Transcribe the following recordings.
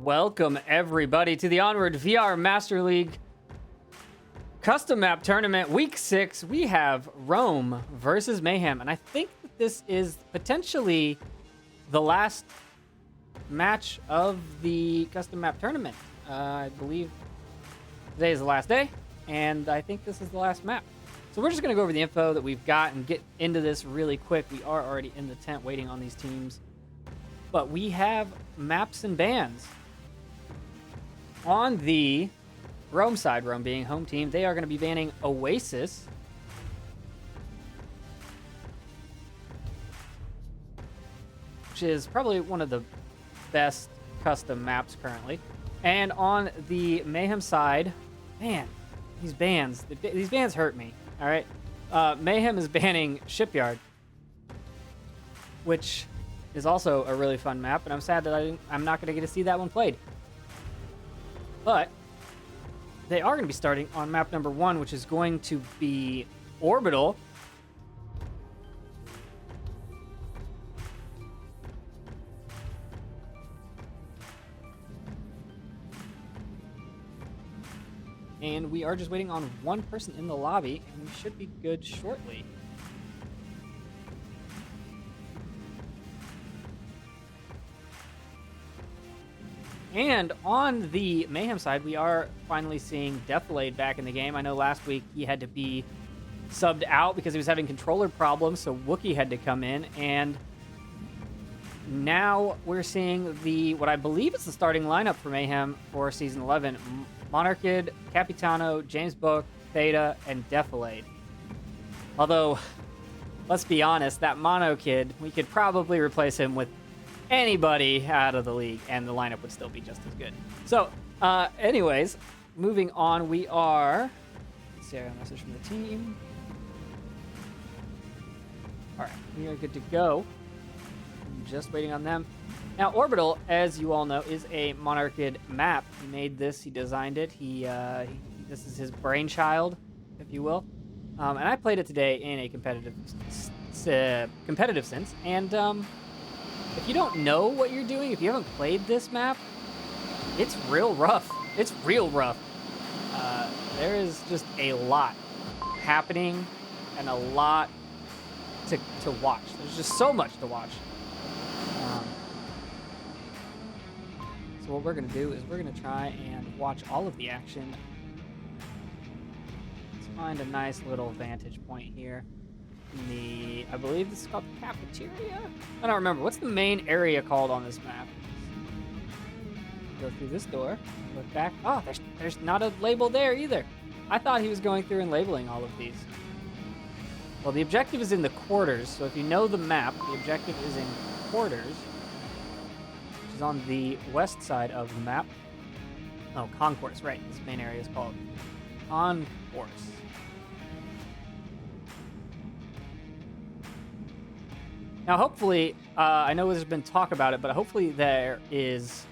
Welcome, everybody, to the Onward VR Master League Custom Map Tournament, Week 6. We have Rome versus Mayhem, and I think that this is potentially the last match of the Custom Map Tournament. I believe today is the last day, and I think this is the last map. So we're just going to go over the info that we've got and get into this really quick. We are already in the tent waiting on these teams. But we have maps and bans. On the Rome side, Rome being home team, they are going to be banning Oasis. Which is probably one of the best custom maps currently. And on the Mayhem side, man, these bans hurt me, all right? Mayhem is banning Shipyard, which is also a really fun map, and I'm sad that I'm not going to get to see that one played. But they are going to be starting on map number 1, which is going to be Orbital. And we are just waiting on one person in the lobby, and we should be good shortly. And on the Mayhem side, we are finally seeing Deathlade back in the game. I know last week he had to be subbed out because he was having controller problems, so Wookie had to come in. And now we're seeing what I believe is the starting lineup for Mayhem for Season 11. Monarchid, Capitano, James Book, Theta, and Deathlade. Although, let's be honest, that Mono Kid, we could probably replace him with anybody out of the league, and the lineup would still be just as good. So, anyways, moving on, we are... Let's see, I got a message from the team. All right, we are good to go. I'm just waiting on them. Now, Orbital, as you all know, is a Monarchid map. He made this, he designed it. This is his brainchild, if you will. And I played it today in a competitive sense, and if you don't know what you're doing, if you haven't played this map, it's real rough. It's real rough. There is just a lot happening and a lot to watch. There's just so much to watch. So what we're going to do is we're going to try and watch all of the action. Let's find a nice little vantage point here. I believe this is called the cafeteria? I don't remember. What's the main area called on this map? Go through this door, look back. Oh, there's not a label there either. I thought he was going through and labeling all of these. Well, the objective is in the quarters, so if you know the map, the objective is in quarters, which is on the west side of the map. Oh, concourse, right. This main area is called concourse. Now, hopefully, I know there's been talk about it, but hopefully there is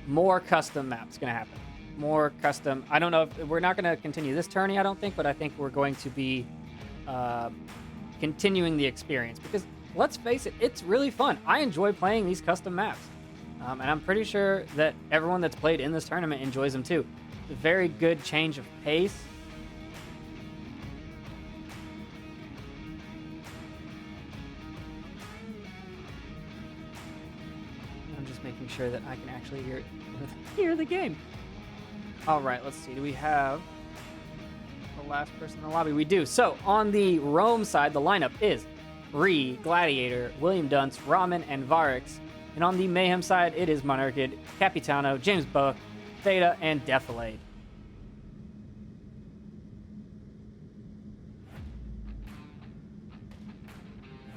more custom maps going to happen. More custom. I don't know if we're not going to continue this tourney, I don't think, but I think we're going to be continuing the experience because let's face it, it's really fun. I enjoy playing these custom maps, and I'm pretty sure that everyone that's played in this tournament enjoys them too. It's a very good change of pace. Making sure that I can actually hear the game. All right, let's see. Do we have the last person in the lobby? We do. So on the Rome side, the lineup is Ree, Gladiator, William Dunce, Ramen, and Varix. And on the Mayhem side, it is Monarchid, Capitano, James Buck, Theta, and Deathlade.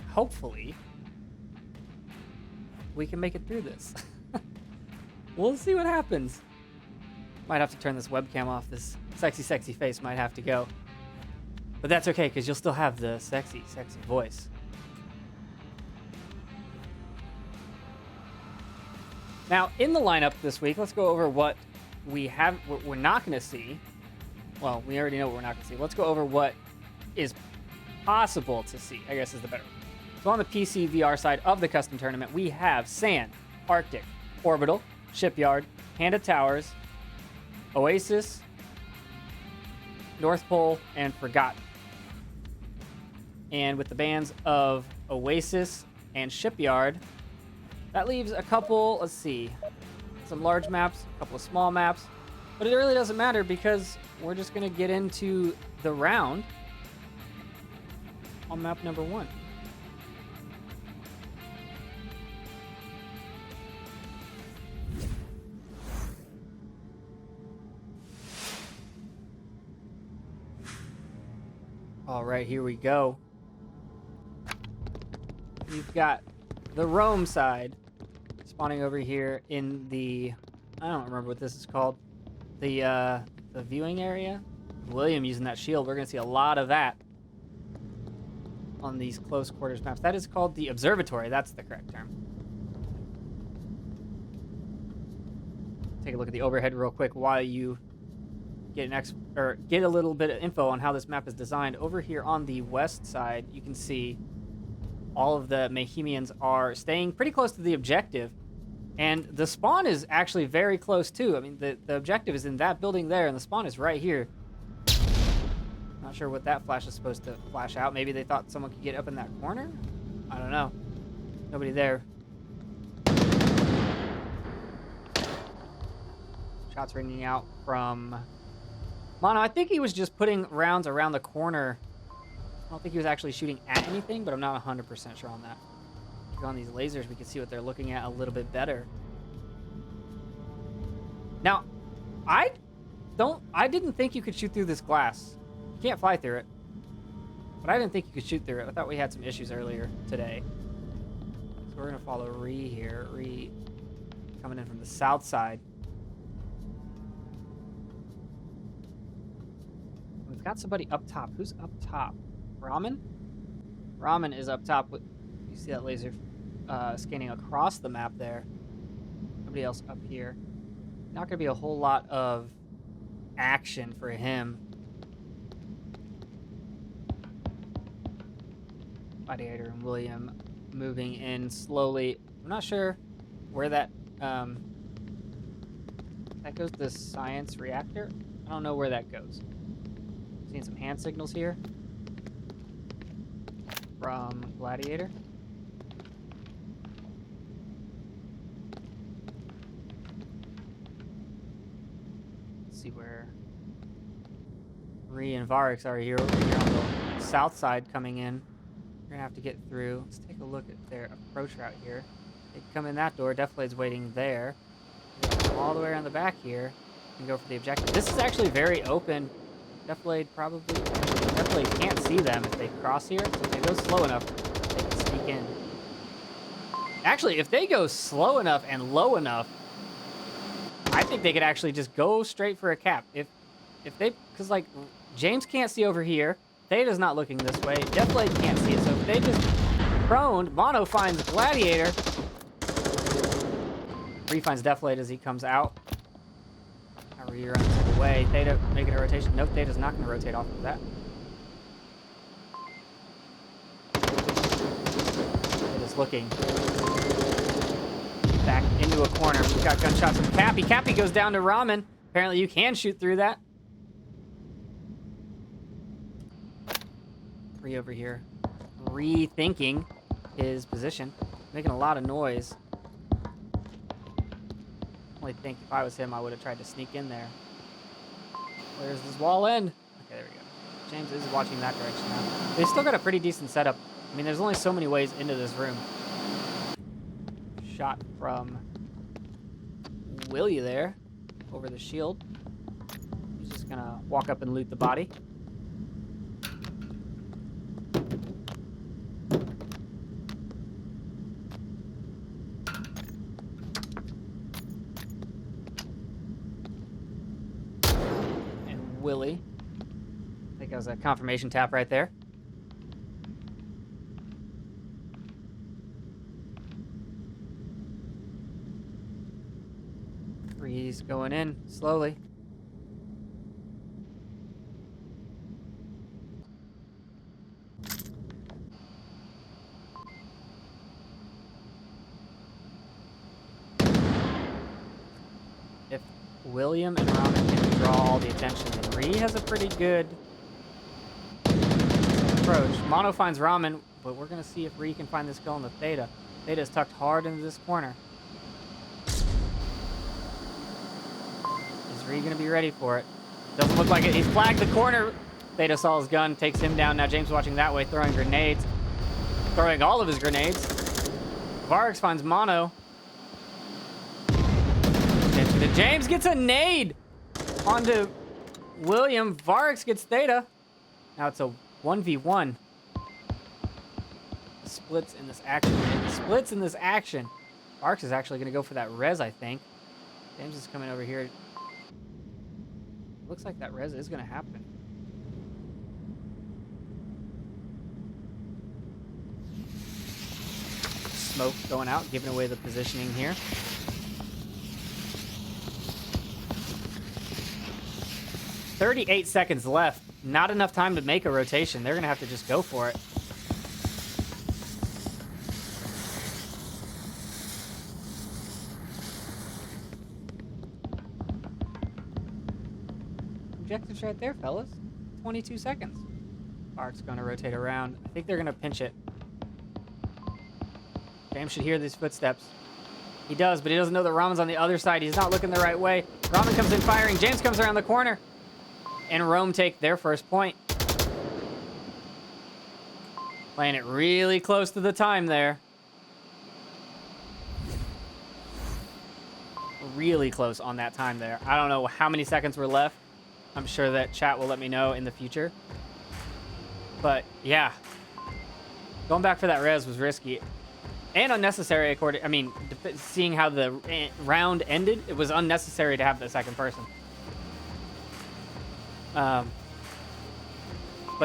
Hopefully, we can make it through this. We'll see what happens. Might have to turn this webcam off. This sexy face might have to go. But that's okay, because you'll still have the sexy voice. Now, in the lineup this week, let's go over what we're not going to see. Well, we already know what we're not going to see. Let's go over what is possible to see, I guess is the better one. So on the PC VR side of the custom tournament, we have Sand, Arctic, Orbital, Shipyard, Panda Towers, Oasis, North Pole, and Forgotten. And with the bans of Oasis and Shipyard, that leaves a couple, let's see, some large maps, a couple of small maps, but it really doesn't matter because we're just going to get into the round on map number 1. All right, here we go. You've got the Rome side spawning over here in the, I don't remember what this is called, the viewing area. William using that shield. We're going to see a lot of that on these close quarters maps. That is called the observatory. That's the correct term. Take a look at the overhead real quick while you get get a little bit of info on how this map is designed. Over here on the west side, you can see all of the Mayhemians are staying pretty close to the objective, and the spawn is actually very close too. I mean, the objective is in that building there, and the spawn is right here. Not sure what that flash is supposed to flash out. Maybe they thought someone could get up in that corner? I don't know. Nobody there. Shots ringing out from Mono. I think he was just putting rounds around the corner. I don't think he was actually shooting at anything, but I'm not 100% sure on that. On these lasers, we can see what they're looking at a little bit better. Now, I didn't think you could shoot through this glass. You can't fly through it. But I didn't think you could shoot through it. I thought we had some issues earlier today. So we're going to follow Ree here. Ree coming in from the south side. We've got somebody up top. Who's up top? Ramen? Ramen is up top. You see that laser scanning across the map there. Nobody else up here. Not going to be a whole lot of action for him. Gladiator and William moving in slowly. I'm not sure where that goes. The science reactor. I don't know where that goes. Seeing some hand signals here from Gladiator. Let's see where Ree and Varix are here. Over here on the south side coming in. We're gonna have to get through. Let's take a look at their approach route here. They come in that door. Deflade's waiting there. Come all the way around the back here and go for the objective. This is actually very open. Deflade can't see them if they cross here. So if they go slow enough, they can sneak in. Actually, if they go slow enough and low enough, I think they could actually just go straight for a cap. If they, because like James can't see over here, Theta's not looking this way, Deflade can't see it. So if they just prone, Mono finds Gladiator. Ree finds Deflade as he comes out. Ree runs away. Theta making a rotation. Nope, Theta's not going to rotate off of that. Theta's looking back into a corner. We've got gunshots from Cappy. Cappy goes down to Ramen. Apparently you can shoot through that. Ree over here. Rethinking his position. Making a lot of noise. I think if I was him, I would have tried to sneak in there. Where's this wall end? Okay, there we go. James is watching that direction now. They've still got a pretty decent setup. I mean, there's only so many ways into this room. Shot from Willie there over the shield. He's just gonna walk up and loot the body. Willie. I think that was a confirmation tap right there. Ree's going in slowly. William and Ramen can draw all the attention. And Ree has a pretty good approach. Mono finds Ramen, but we're going to see if Ree can find this kill on the Theta. Theta is tucked hard into this corner. Is Ree going to be ready for it? Doesn't look like it. He's flagged the corner. Theta saw his gun, takes him down. Now James watching that way, throwing grenades. Throwing all of his grenades. Varix finds Mono. James gets a nade onto William. Varix gets Theta. Now it's a 1v1. Splits in this action. Splits in this action. Varix is actually going to go for that res, I think. James is coming over here. Looks like that res is going to happen. Smoke going out, giving away the positioning here. "38 seconds left. Not enough time to make a rotation. They're going to have to just go for it. Objectives right there, fellas. 22 seconds. Ark's going to rotate around. I think they're going to pinch it. James should hear these footsteps. He does, but he doesn't know that Ramen's on the other side. He's not looking the right way. Ramen comes in firing. James comes around the corner. And Rome take their first point. Playing it really close to the time there. Really close on that time there. I don't know how many seconds were left. I'm sure that chat will let me know in the future. But yeah. Going back for that res was risky. And unnecessary, seeing how the round ended, it was unnecessary to have the second person. But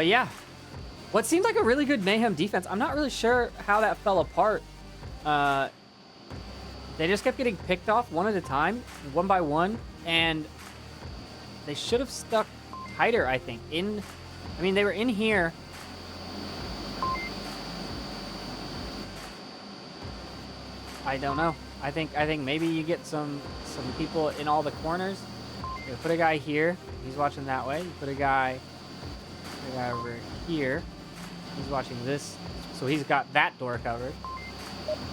yeah, what seemed like a really good Mayhem defense. I'm not really sure how that fell apart. They just kept getting picked off one at a time, one by one, and they should have stuck tighter, I think. They were in here. I don't know. I think maybe you get some people in all the corners. You put a guy here. He's watching that way. You put a guy over here. He's watching this. So he's got that door covered.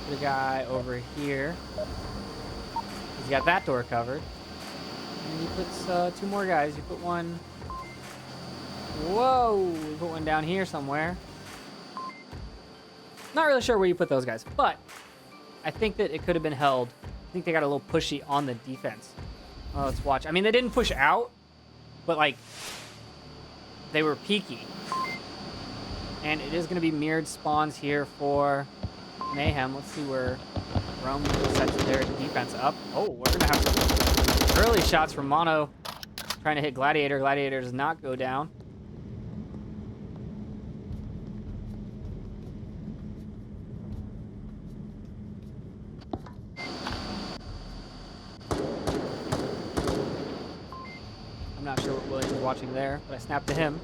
Put a guy over here. He's got that door covered. And he puts two more guys. You put one. Whoa! You put one down here somewhere. Not really sure where you put those guys, but I think that it could have been held. I think they got a little pushy on the defense. Oh, let's watch. They didn't push out, but they were peaky. And it is going to be mirrored spawns here for Mayhem. Let's see where Rome sets their defense up. Oh, we're going to have some early shots from Mono trying to hit Gladiator. Gladiator does not go down. I'm not sure what Williams is watching there, but I snapped to him.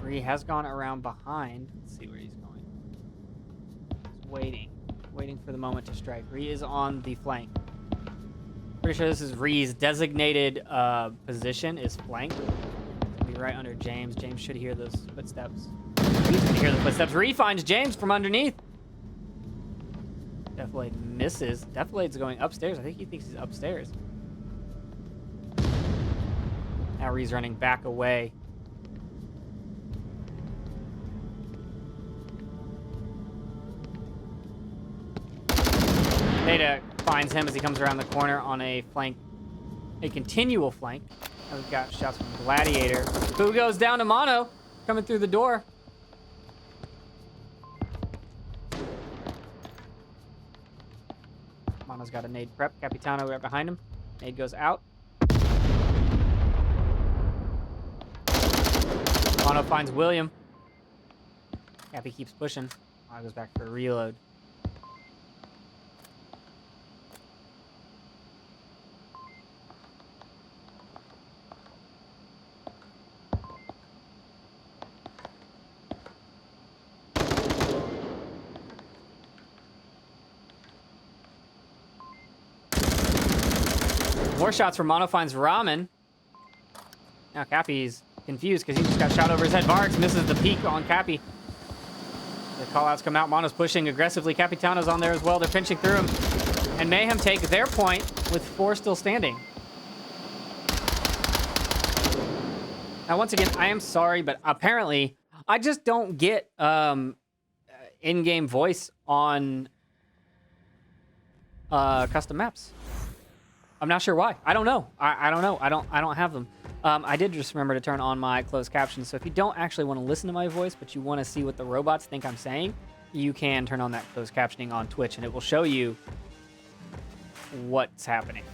He has gone around behind. Let's see where he's going. He's waiting for the moment to strike. Ree is on the flank. Pretty sure this is Ree's designated position is flank. It'll be right under James. James should hear those footsteps. Ree's gonna hear the footsteps. Ree finds James from underneath. Defilade misses. Defilade's going upstairs. I think he thinks he's upstairs. Now Ree's running back away. Theta finds him as he comes around the corner on a flank, a continual flank. And we've got shots from Gladiator, who goes down to Mono, coming through the door. Mono's got a nade prep. Capitano right behind him. Nade goes out. Mono finds William. Cappy keeps pushing. Mono goes back for a reload. More shots from Mono finds Ramen. Now Cappy's confused because he just got shot over his head. Varix misses the peek on Cappy. The callouts come out. Mono's pushing aggressively. Capitano's on there as well. They're pinching through him. And Mayhem take their point with 4 still standing. Now, once again, I am sorry, but apparently I just don't get in-game voice on custom maps. I'm not sure why. I don't know. I don't know. I don't have them. I did just remember to turn on my closed captions. So if you don't actually want to listen to my voice, but you want to see what the robots think I'm saying, you can turn on that closed captioning on Twitch, and it will show you what's happening.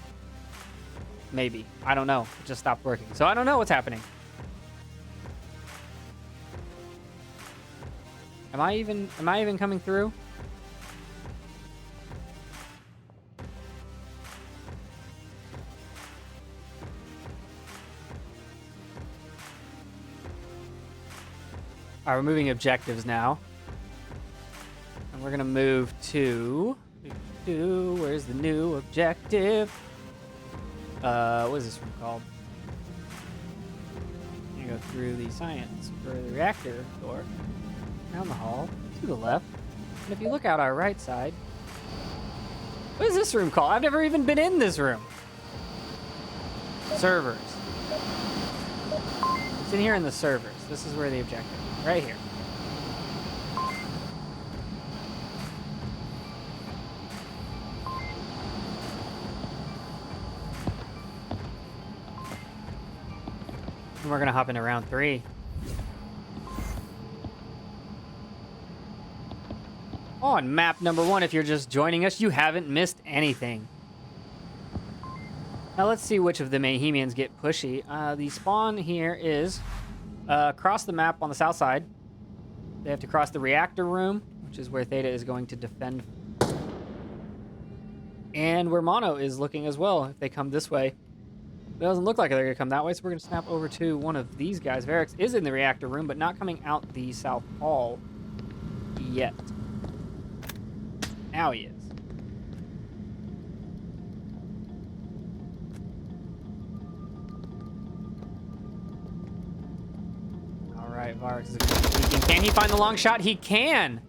Maybe. I don't know. It just stopped working. So I don't know what's happening. Am I even coming through? All right, we're moving objectives now. And we're gonna move to where's the new objective? What is this one called? You go through the science for the reactor door, down the hall, to the left. And if you look out our right side, what is this room called? I've never even been in this room. Servers. It's in here in the servers. This is where the objective is, right here. And we're gonna hop into round 3. On map number 1, if you're just joining us, you haven't missed anything. Now let's see which of the Mayhemians get pushy. The spawn here is across the map on the south side. They have to cross the reactor room, which is where Theta is going to defend. And where Mono is looking as well, if they come this way. It doesn't look like they're going to come that way, so we're going to snap over to one of these guys. Varix is in the reactor room, but not coming out the south hall yet. Now he is. All right, Varix is peeking. Can he find the long shot? He can.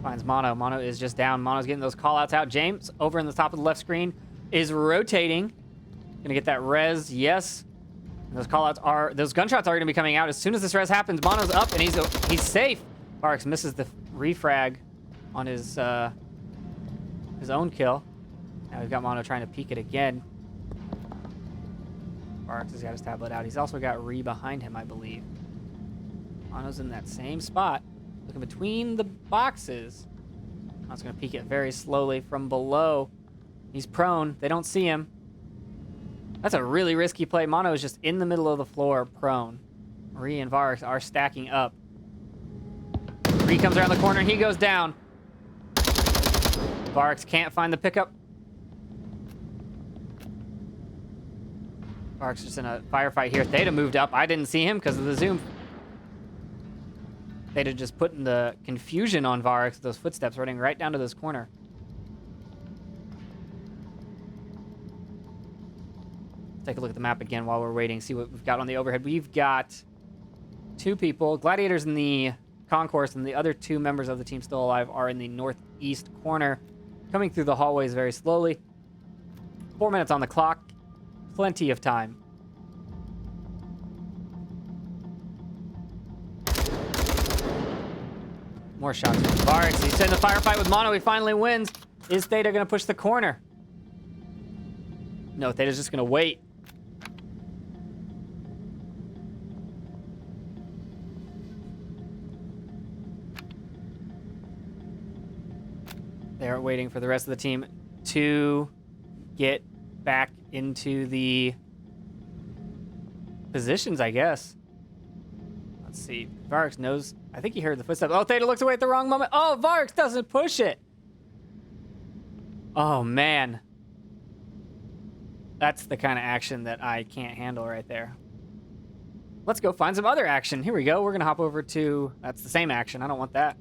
Finds Mono. Mono is just down. Mono's getting those callouts out. James, over in the top of the left screen, is rotating. Gonna get that res, yes. And those gunshots are gonna be coming out as soon as this res happens. Mono's up and he's safe. Varix misses the refrag on his own kill. Now we've got Mono trying to peek it again. Varix has got his tablet out. He's also got Re behind him, I believe. Mono's in that same spot, looking between the boxes. Mono's gonna peek it very slowly from below. He's prone. They don't see him. That's a really risky play. Mono is just in the middle of the floor, prone. Re and Varix are stacking up. Re comes around the corner, and he goes down. Varix can't find the pickup. Varix just in a firefight here. Theta moved up. I didn't see him because of the zoom. Theta just putting the confusion on Varix, those footsteps running right down to this corner. Take a look at the map again while we're waiting, see what we've got on the overhead. We've got 2 people. Gladiator's in the concourse, and the other 2 members of the team still alive are in the northeast corner, coming through the hallways very slowly. 4 minutes on the clock. Plenty of time. More shots from Varix. He's in the firefight with Mono. He finally wins. Is Theta going to push the corner? No, Theta's just going to wait. They're waiting for the rest of the team to get back into the positions, I guess. Let's see. Varix knows. I think he heard the footsteps. Oh, Theta looks away at the wrong moment. Oh, Varix doesn't push it. Oh, man. That's the kind of action that I can't handle right there. Let's go find some other action. Here we go. We're going to hop over to... That's the same action. I don't want that.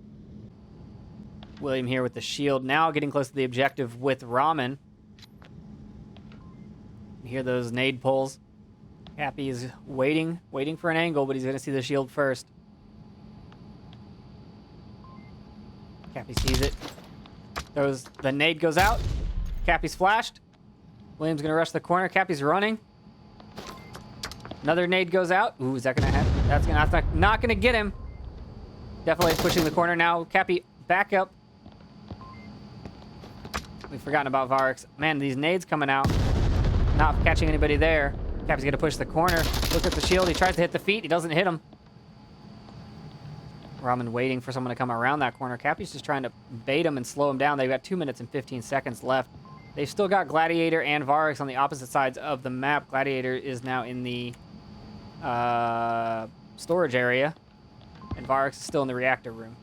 William here with the shield. Now getting close to the objective with Ramen. hear those nade pulls. Cappy is waiting for an angle, but he's going to see the shield first. Cappy sees it. The nade goes out. Cappy's flashed. William's going to rush the corner. Cappy's running. Another nade goes out. Ooh, is that going to happen? That's not going to get him. Definitely pushing the corner now. Cappy back up. We've forgotten about Varix. Man, these nades coming out. Not catching anybody there. Cappy's going to push the corner. Look at the shield. He tries to hit the feet. He doesn't hit him. Ramen waiting for someone to come around that corner. Cappy's just trying to bait him and slow him down. They've got 2 minutes and 15 seconds left. They've still got Gladiator and Varix on the opposite sides of the map. Gladiator is now in the storage area, and Varix is still in the reactor room.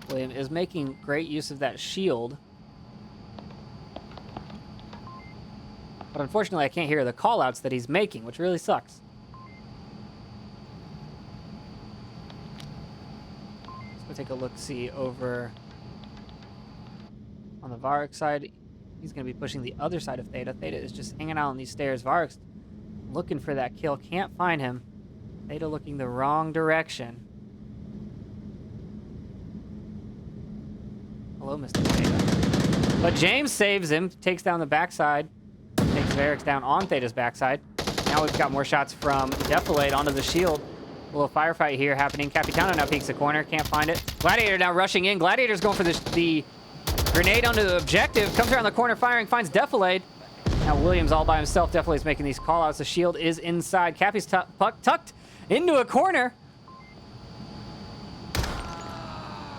William is making great use of that shield. But unfortunately, I can't hear the call-outs that he's making, which really sucks. Let's go take a look-see over on the Varix side. He's going to be pushing the other side of Theta. Theta is just hanging out on these stairs. Varix looking for that kill. Can't find him. Theta looking the wrong direction. Hello, Mr. Theta. But James saves him, takes down the backside, takes Varix down on Theta's backside. Now we've got more shots from Defilade onto the shield. A little firefight here happening. Capitano now peeks the corner, can't find it. Gladiator now rushing in. Gladiator's going for the grenade onto the objective, comes around the corner firing, finds Defilade. Now Williams all by himself. Defilade's making these call-outs. The shield is inside. Cappy's tucked into a corner.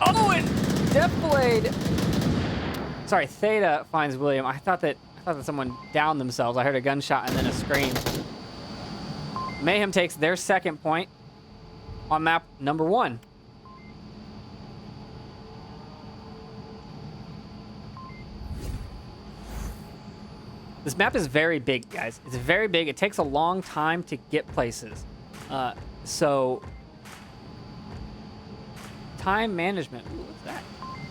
Oh, and Defilade. Sorry, Theta finds William. I thought that someone downed themselves. I heard a gunshot and then a scream. Mayhem takes their second point on map number 1. This map is very big, guys. It's very big. It takes a long time to get places. So time management. Ooh, what's that?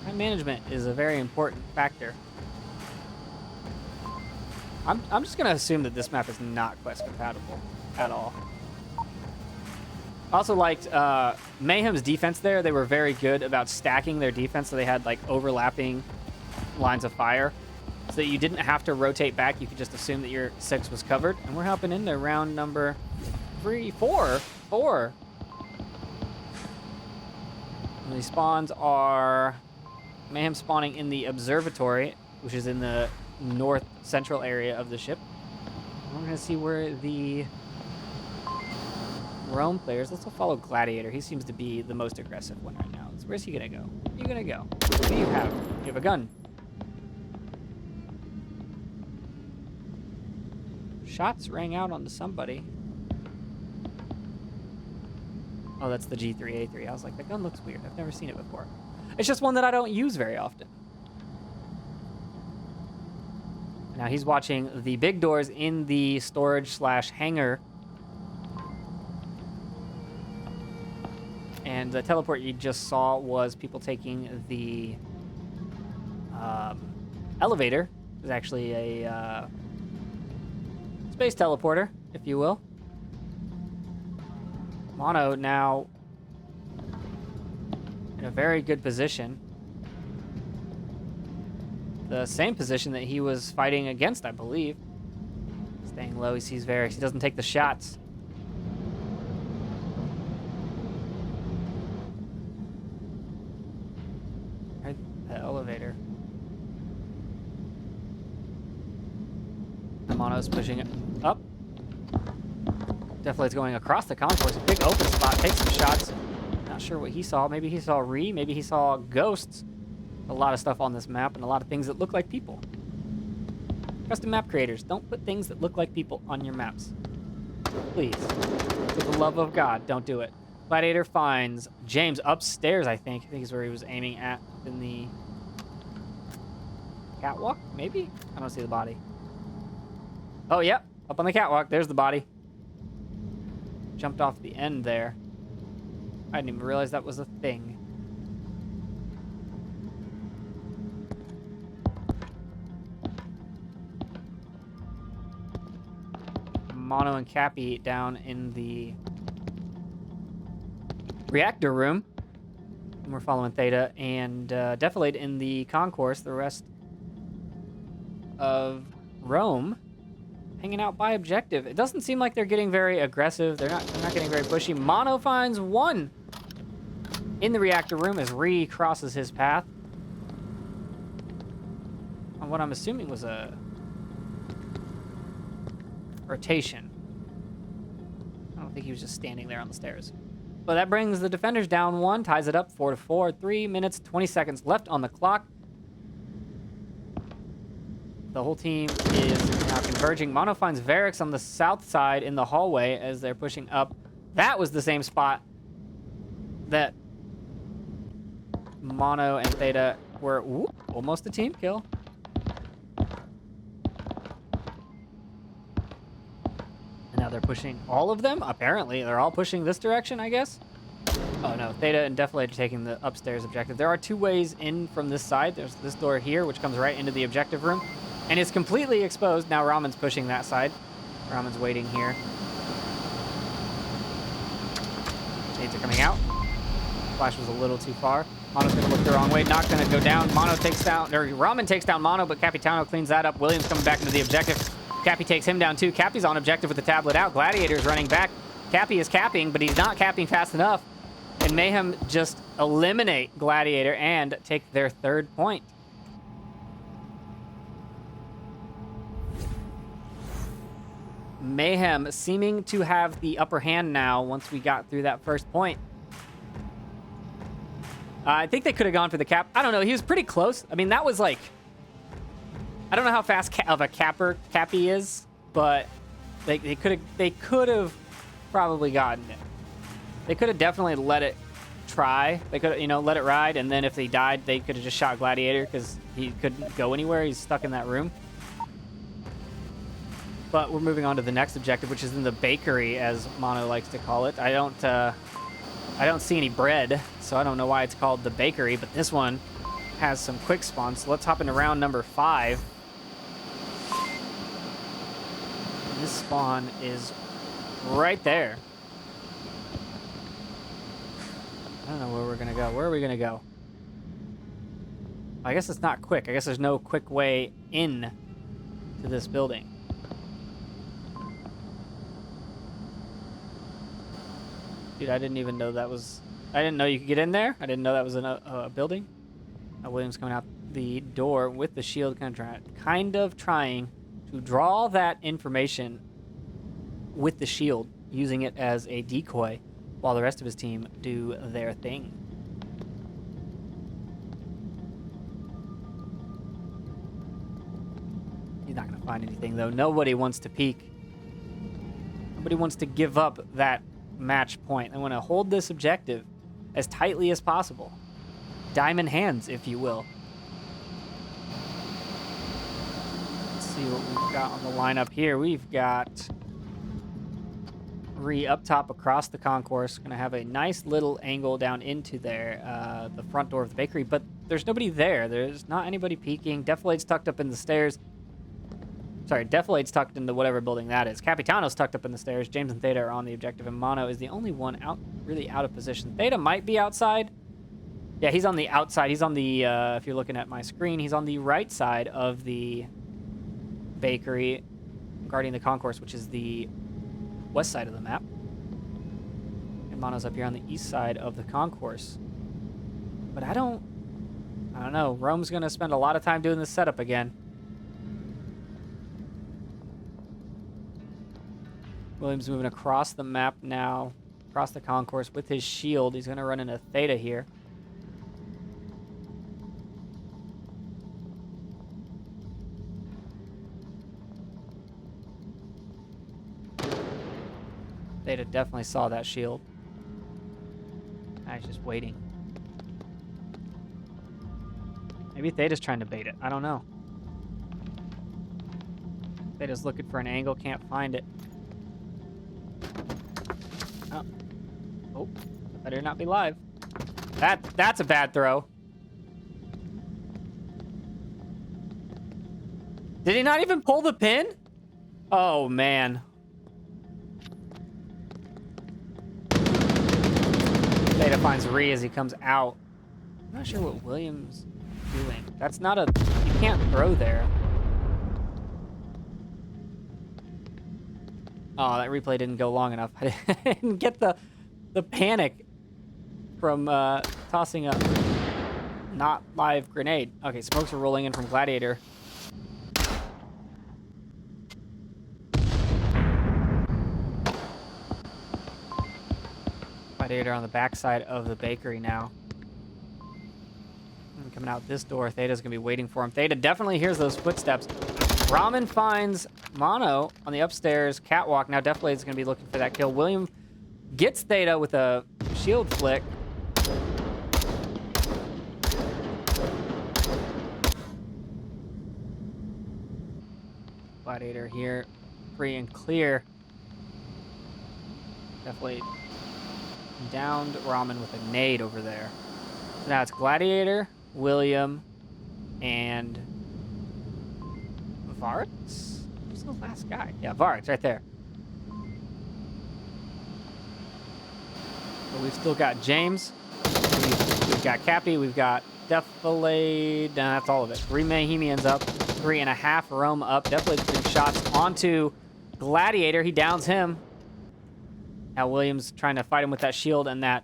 Time management is a very important factor. I'm just going to assume that this map is not quest compatible at all. Also liked Mayhem's defense there. They were very good about stacking their defense, so they had like overlapping lines of fire, so that you didn't have to rotate back. You could just assume that your 6 was covered. And we're hopping into round number 4. And these spawns are Mayhem spawning in the observatory, which is in the north central area of the ship. We're going to see where the Rome players. Let's follow Gladiator. He seems to be the most aggressive one right now. So where's he going to go? Where are you going to go? What do you have? You have a gun. Shots rang out onto somebody. Oh, that's the G3A3. I was like, that gun looks weird. I've never seen it before. It's just one that I don't use very often. Now he's watching the big doors in the storage/hangar. And the teleport you just saw was people taking the elevator. It was actually a space teleporter, if you will. Mono now in a very good position. The same position that he was fighting against, I believe. Staying low, he sees Varix. He doesn't take the shots. Right, the elevator. The Mono's pushing it up. Definitely it's going across the concourse. A big open spot. Takes some shots. Not sure what he saw. Maybe he saw Ree. Maybe he saw ghosts. A lot of stuff on this map and a lot of things that look like people. Custom map creators, don't put things that look like people on your maps. Please. For the love of God, don't do it. Gladiator finds James upstairs, I think. I think is where he was aiming at in the catwalk, maybe? I don't see the body. Oh, yep. Up on the catwalk. There's the body. Jumped off the end there. I didn't even realize that was a thing. Mono and Cappy down in the reactor room. And we're following Theta and Defilade in the concourse. The rest of Rome hanging out by objective. It doesn't seem like they're getting very aggressive. They're not getting very pushy. Mono finds one in the reactor room as Ree crosses his path on what I'm assuming was a rotation. I don't think he was just standing there on the stairs. But that brings the defenders down 1, ties it up 4-4. 3 minutes, 20 seconds left on the clock. The whole team is now converging. Mono finds Varix on the south side in the hallway as they're pushing up. That was the same spot that Mono and Theta were almost a team kill. And now they're pushing all of them. Apparently, they're all pushing this direction, I guess. Oh no, Theta and Defilade are taking the upstairs objective. There are 2 ways in from this side. There's this door here, which comes right into the objective room. And it's completely exposed. Now Ramen's pushing that side. Ramen's waiting here. Shades are coming out. Flash was a little too far. Mono's gonna look the wrong way, not gonna go down. Mono takes down, or Ramen takes down Mono, but Capitano cleans that up. Williams coming back into the objective. Cappy takes him down too. Cappy's on objective with the tablet out. Gladiator's running back. Cappy is capping, but he's not capping fast enough. And Mayhem just eliminate Gladiator and take their 3rd point. Mayhem seeming to have the upper hand now once we got through that first point. I think they could have gone for the cap. I don't know. He was pretty close. I mean, that was like... I don't know how fast of a Cappy is, but they could have probably gotten it. They could have definitely let it try. They could have, let it ride, and then if they died, they could have just shot Gladiator because he couldn't go anywhere. He's stuck in that room. But we're moving on to the next objective, which is in the bakery, as Mono likes to call it. I don't see any bread, so I don't know why it's called the bakery, but this one has some quick spawns. So let's hop into round number 5. This spawn is right there. I don't know where we're gonna go. Where are we gonna go? I guess it's not quick. I guess there's no quick way in to this building. Dude, I didn't even know that was... I didn't know you could get in there. I didn't know that was a building. Williams coming out the door with the shield, kind of trying to draw that information with the shield, using it as a decoy while the rest of his team do their thing. He's not going to find anything, though. Nobody wants to peek. Nobody wants to give up that match point. They want to hold this objective as tightly as possible. Diamond hands, if you will. Let's see what we've got on the lineup here. We've got Ree up top across the concourse. Going to have a nice little angle down into there, the front door of the bakery, but there's nobody there. There's not anybody peeking. Defilade's tucked up in the stairs. Sorry, Defilade's tucked into whatever building that is. Capitano's tucked up in the stairs. James and Theta are on the objective, and Mono is the only one really out of position. Theta might be outside. Yeah, he's on the outside. He's on the, if you're looking at my screen, he's on the right side of the bakery, guarding the concourse, which is the west side of the map. And Mono's up here on the east side of the concourse. But I don't know. Rome's going to spend a lot of time doing this setup again. Williams moving across the map now, across the concourse with his shield. He's going to run into Theta here. Theta definitely saw that shield. He's just waiting. Maybe Theta's trying to bait it. I don't know. They just looking for an angle, can't find it. Oh, oh, better not be live. That's a bad throw. Did he not even pull the pin? Oh man. Theta finds Ree as he comes out. I'm not sure what William's doing. That's not a... You can't throw there. Oh, that replay didn't go long enough. I didn't get the panic from tossing a not live grenade. Okay, smokes are rolling in from Gladiator. Gladiator on the backside of the bakery now. And coming out this door, Theta's gonna be waiting for him. Theta definitely hears those footsteps. Ramen finds Mono on the upstairs catwalk. Now definitely is gonna be looking for that kill. William gets Theta with a shield flick. Gladiator here, free and clear. Definitely downed Ramen with a nade over there. So now it's Gladiator, William, and Varx? Who's the last guy? Yeah, Varx right there. But we've still got James. We've got Cappy. We've got Defilade. That's all of it. 3 Mayhemians up. 3.5 Rome up. Defilade 3 shots onto Gladiator. He downs him. Now Williams trying to fight him with that shield and that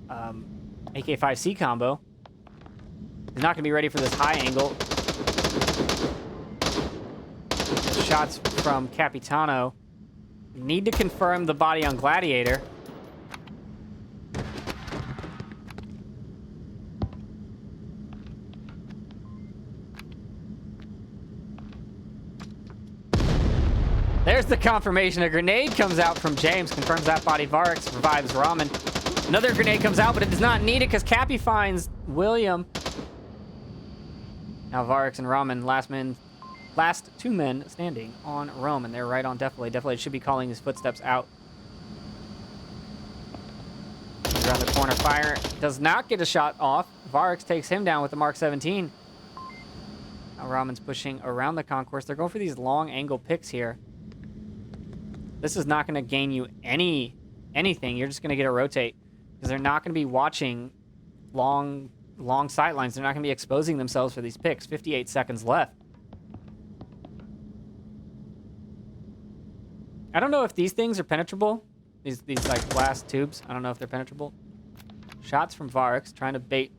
AK-5C combo. He's not going to be ready for this high angle. Shots from Capitano. Need to confirm the body on Gladiator. There's the confirmation. A grenade comes out from James, confirms that body. Varx revives Ramen. Another grenade comes out, but it does not need it because Cappy finds William. Now Varx and Ramen, last 2 men standing on Rome, and they're right on Defilade. Defilade should be calling his footsteps out. He's around the corner, fire. Does not get a shot off. Varx takes him down with the Mark 17. Now Ramen's pushing around the concourse. They're going for these long angle picks here. This is not going to gain you anything. You're just going to get a rotate because they're not going to be watching long sight lines. They're not going to be exposing themselves for these picks. 58 seconds left. I don't know if these things are penetrable. These like glass tubes. I don't know if they're penetrable. Shots from Varx trying to bait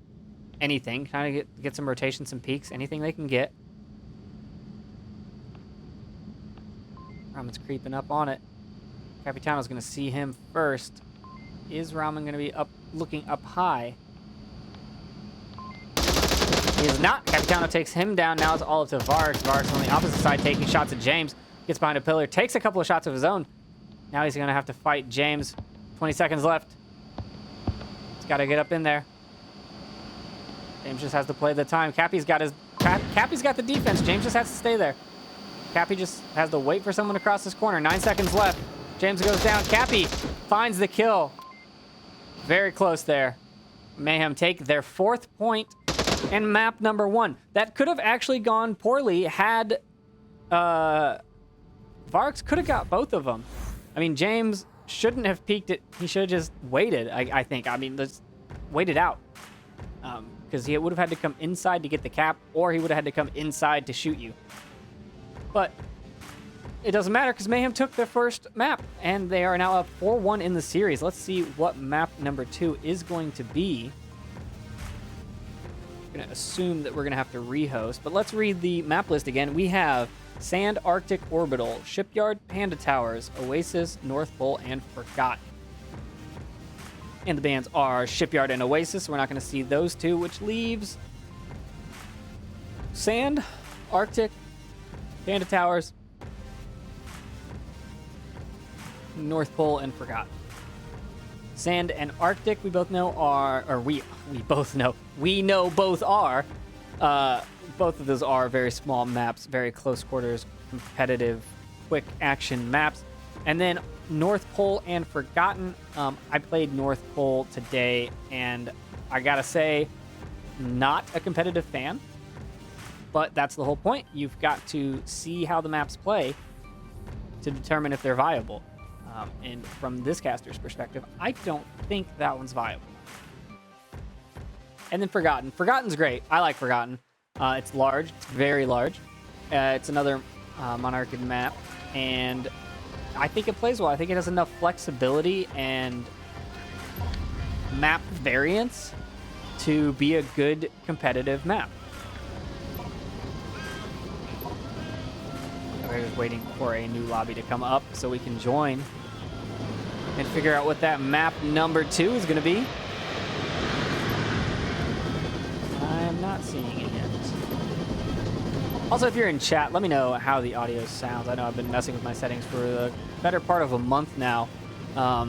anything, trying to get some rotation, some peaks, anything they can get. Ramen's creeping up on it. Capitano's going to see him first. Is Ramen going to be looking up high? He is not. Capitano takes him down. Now it's all up to Varx. Varx on the opposite side taking shots at James. Gets behind a pillar. Takes a couple of shots of his own. Now he's going to have to fight James. 20 seconds left. He's got to get up in there. James just has to play the time. Cappy's got the defense. James just has to stay there. Cappy just has to wait for someone to cross this corner. 9 seconds left. James goes down. Cappy finds the kill. Very close there. Mayhem take their 4th point and map number 1. That could have actually gone poorly had Varx could have got both of them. I mean, James shouldn't have peeked it. He should have just waited, I think. I mean, let's wait it out. Because he would have had to come inside to get the cap, or he would have had to come inside to shoot you. But it doesn't matter because Mayhem took their first map, and they are now up 4-1 in the series. Let's see what map number 2 is going to be. I'm going to assume that we're going to have to rehost, but let's read the map list again. We have Sand, Arctic, Orbital, Shipyard, Panda Towers, Oasis, North Pole, and Forgotten. And the bands are Shipyard and Oasis. So we're not going to see those two, which leaves Sand, Arctic, Panda Towers, North Pole, and Forgotten. Sand and Arctic, we both know are, or we both know. We know both are. Both of those are very small maps, very close quarters competitive, quick action maps. And then North Pole and Forgotten. I played North Pole today, and I gotta say, not a competitive fan. But that's the whole point. You've got to see how the maps play to determine if they're viable. And from this caster's perspective, I don't think that one's viable. And then Forgotten. Forgotten's great. I like Forgotten. It's large. It's very large. It's another Monarchian map. And I think it plays well. I think it has enough flexibility and map variance to be a good competitive map. We're just waiting for a new lobby to come up so we can join and figure out what that map number 2 is going to be. I'm not seeing it yet. Also, if you're in chat, let me know how the audio sounds. I know I've been messing with my settings for the better part of a month now.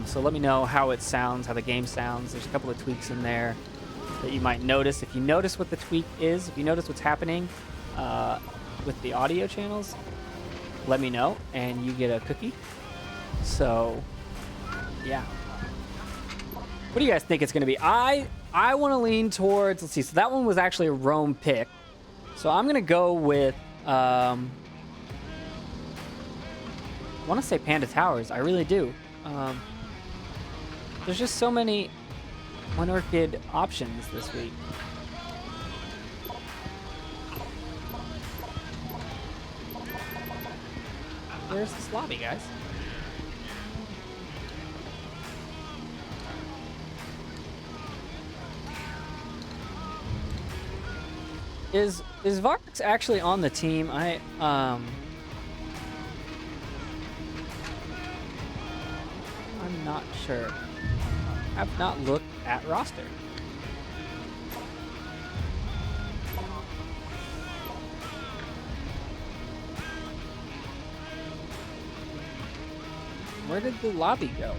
So let me know how it sounds, how the game sounds. There's a couple of tweaks in there that you might notice. If you notice what the tweak is, if you notice what's happening with the audio channels, let me know, and you get a cookie. So, yeah. What do you guys think it's going to be? I want to lean towards, let's see, so that one was actually a Rome pick. So I'm going to go with, I want to say Panda Towers. I really do. There's just so many Monarchid options this week. Where's this lobby, guys? Is Varx actually on the team? I'm not sure. I've not looked at roster. Where did the lobby go?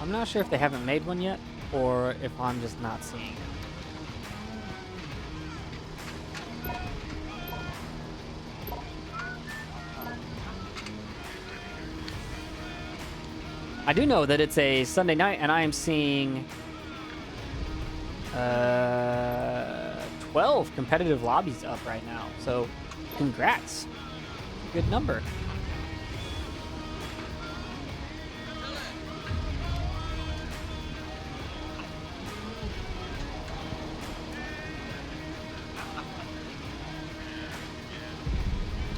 I'm not sure if they haven't made one yet, or if I'm just not seeing it. I do know that it's a Sunday night, and I am seeing 12 competitive lobbies up right now. So, congrats. Good number.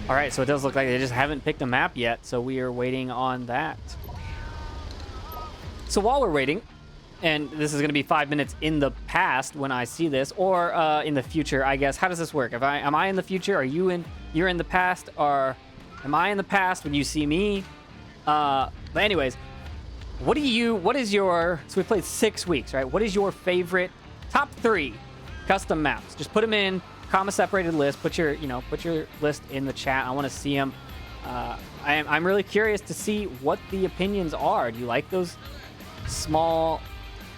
All right, so it does look like they just haven't picked a map yet, so we are waiting on that. So while we're waiting, and this is going to be 5 minutes in the past when I see this, or in the future, I guess. How does this work? Am I in the future? Are you in? You're in the past, or am I in the past when you see me? But anyways, what is your? So we played 6 weeks, right? What is your favorite top 3 custom maps? Just put them in comma separated list. Put your list in the chat. I want to see them. I'm really curious to see what the opinions are. Do you like those small,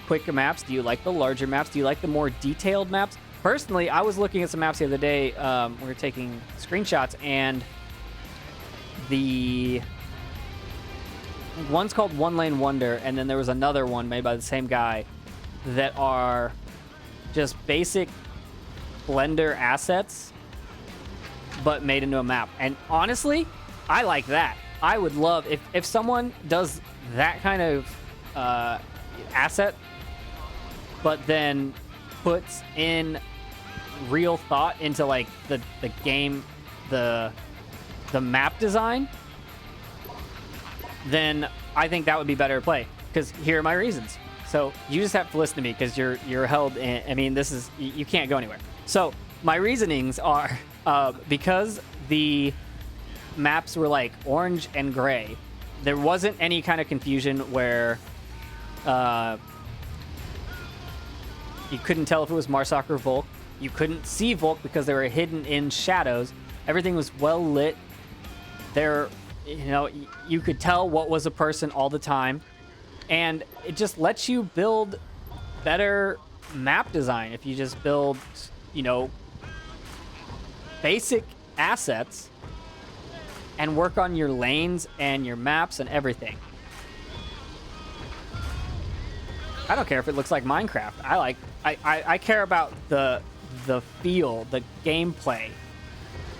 quick maps? Do you like the larger maps? Do you like the more detailed maps? Personally, I was looking at some maps the other day. We were taking screenshots, and one's called One Lane Wonder, and then there was another one made by the same guy that are just basic Blender assets, but made into a map. And honestly, I like that. I would love if someone does that kind of asset, but then puts in real thought into like the game, the map design, then I think that would be better play. Because here are my reasons. So you just have to listen to me, because you're held in, I mean, this is, you can't go anywhere. So my reasonings are because the maps were like orange and gray, there wasn't any kind of confusion where You couldn't tell if it was Marsoc or Volk. You couldn't see Volk because they were hidden in shadows. Everything was well lit. There, you know, you could tell what was a person all the time. And it just lets you build better map design if you just build, you know, basic assets and work on your lanes and your maps and everything. I don't care if it looks like Minecraft. I care about the feel, the gameplay.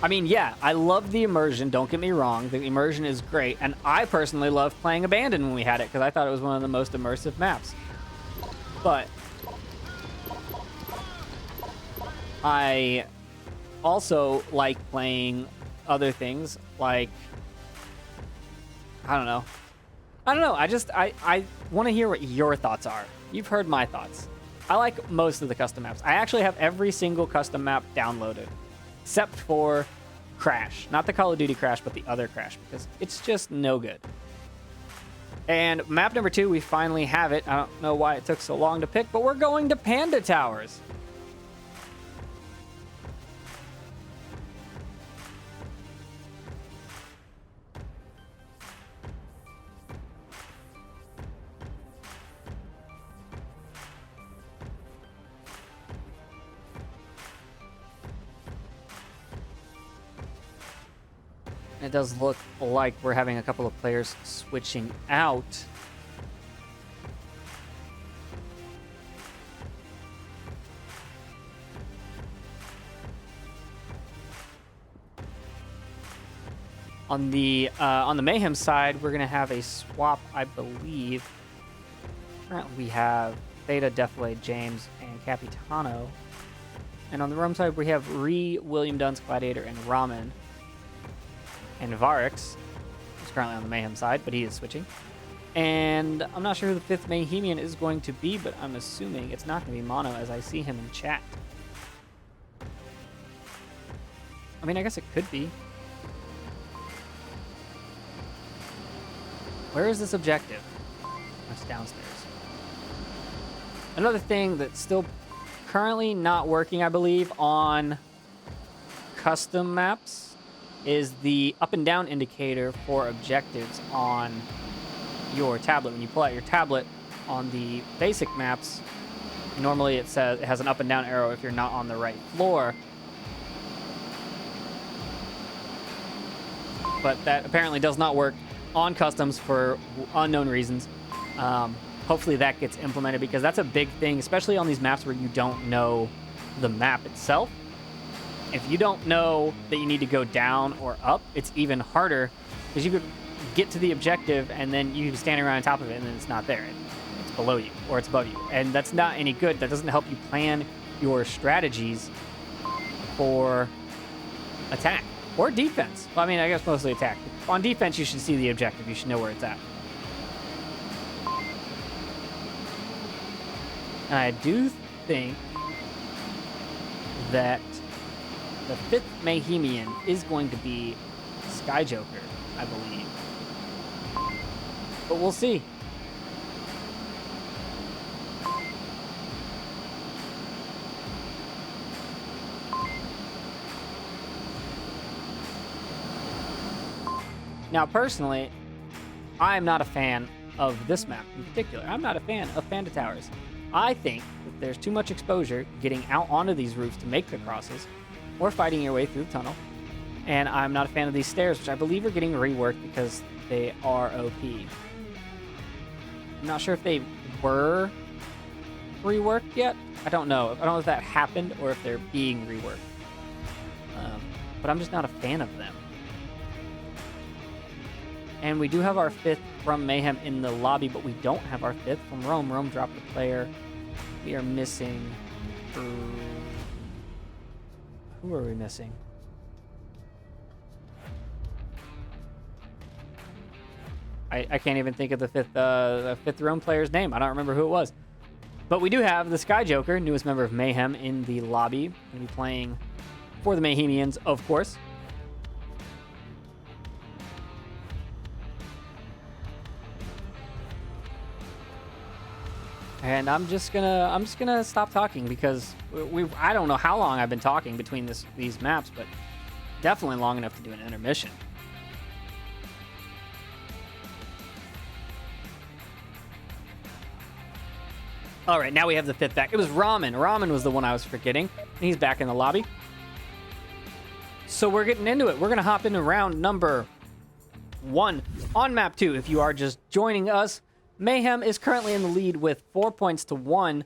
I mean, yeah, I love the immersion. Don't get me wrong. The immersion is great. And I personally loved playing Abandoned when we had it because I thought it was one of the most immersive maps. But I also like playing other things like, I don't know. I want to hear what your thoughts are. You've heard my thoughts. I like most of the custom maps. I actually have every single custom map downloaded, except for Crash. Not the Call of Duty Crash, but the other Crash, because it's just no good. And map number 2, we finally have it. I don't know why it took so long to pick, but we're going to Panda Towers. It does look like we're having a couple of players switching out. On the Mayhem side, we're gonna have a swap, I believe. Currently, we have Theta, Deflate, James, and Capitano. And on the Rome side, we have William Dunn's Gladiator, and Ramen. And Varix is currently on the Mayhem side, but he is switching. And I'm not sure who the 5th Mayhemian is going to be, but I'm assuming it's not going to be Mono as I see him in chat. I mean, I guess it could be. Where is this objective? That's downstairs. Another thing that's still currently not working, I believe, on custom maps is the up and down indicator for objectives on your tablet. When you pull out your tablet on the basic maps, normally it says it has an up and down arrow if you're not on the right floor. But that apparently does not work on customs for unknown reasons. Hopefully that gets implemented because that's a big thing, especially on these maps where you don't know the map itself. If you don't know that you need to go down or up, it's even harder because you could get to the objective and then you stand around on top of it and then it's not there. It's below you or it's above you. And that's not any good. That doesn't help you plan your strategies for attack or defense. Well, I mean, I guess mostly attack. On defense, you should see the objective. You should know where it's at. And I do think that the 5th Mayhemian is going to be Sky Joker, I believe. But we'll see. Now, personally, I'm not a fan of this map in particular. I'm not a fan of Panda Towers. I think that there's too much exposure getting out onto these roofs to make the crosses, or fighting your way through the tunnel. And I'm not a fan of these stairs, which I believe are getting reworked because they are OP. I'm not sure if they were reworked yet. I don't know. I don't know if that happened or if they're being reworked. But I'm just not a fan of them. And we do have our 5th from Mayhem in the lobby, but we don't have our 5th from Rome. Rome dropped a player. We are missing... Who are we missing? I can't even think of the 5th Rome player's name. I don't remember who it was. But we do have the Sky Joker, newest member of Mayhem, in the lobby. Going to be playing for the Mayhemians, of course. And I'm just gonna stop talking because I don't know how long I've been talking between these maps, but definitely long enough to do an intermission. All right, now we have the 5th back. It was Ramen. Ramen was the one I was forgetting. And he's back in the lobby. So we're getting into it. We're going to hop into round number 1 on map 2. If you are just joining us, Mayhem is currently in the lead with 4 points to 1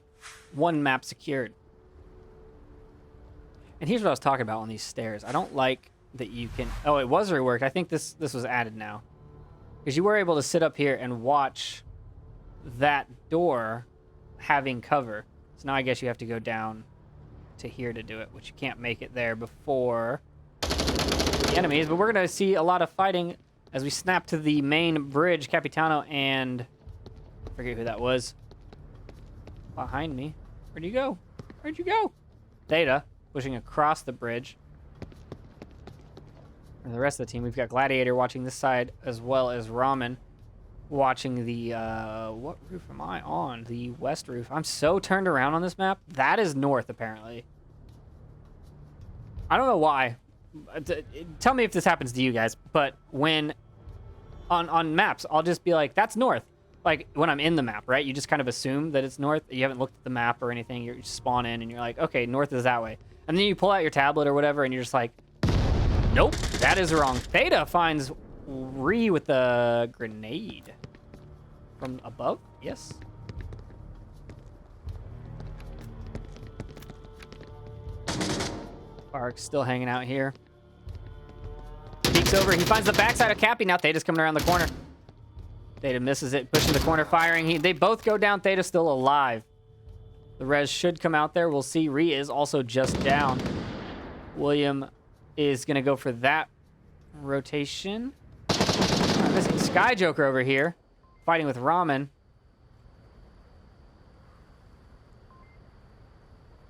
map secured. And here's what I was talking about on these stairs. I don't like that you can... Oh, it was reworked. I think this was added now. Because you were able to sit up here and watch that door having cover. So now I guess you have to go down to here to do it, which you can't make it there before the enemies. But we're going to see a lot of fighting as we snap to the main bridge. Capitano and... I forget who that was. Behind me. Where'd you go? Where'd you go? Theta pushing across the bridge. And the rest of the team, we've got Gladiator watching this side, as well as Ramen watching the, what roof am I on? The west roof. I'm so turned around on this map. That is north, apparently. I don't know why. Tell me if this happens to you guys, but when, on maps, I'll just be like, that's north. Like, when I'm in the map, right? You just kind of assume that it's north. You haven't looked at the map or anything. You just spawn in, and you're like, okay, north is that way. And then you pull out your tablet or whatever, and you're just like, nope, that is wrong. Theta finds Ree with the grenade. From above? Yes. Bark's still hanging out here. Peeks over. He finds the backside of Cappy. Now Theta's coming around the corner. Theta misses it. Pushing the corner, firing. They both go down. Theta's still alive. The res should come out there. We'll see. Ree is also just down. William is going to go for that rotation. Missing Sky Joker over here. Fighting with Ramen.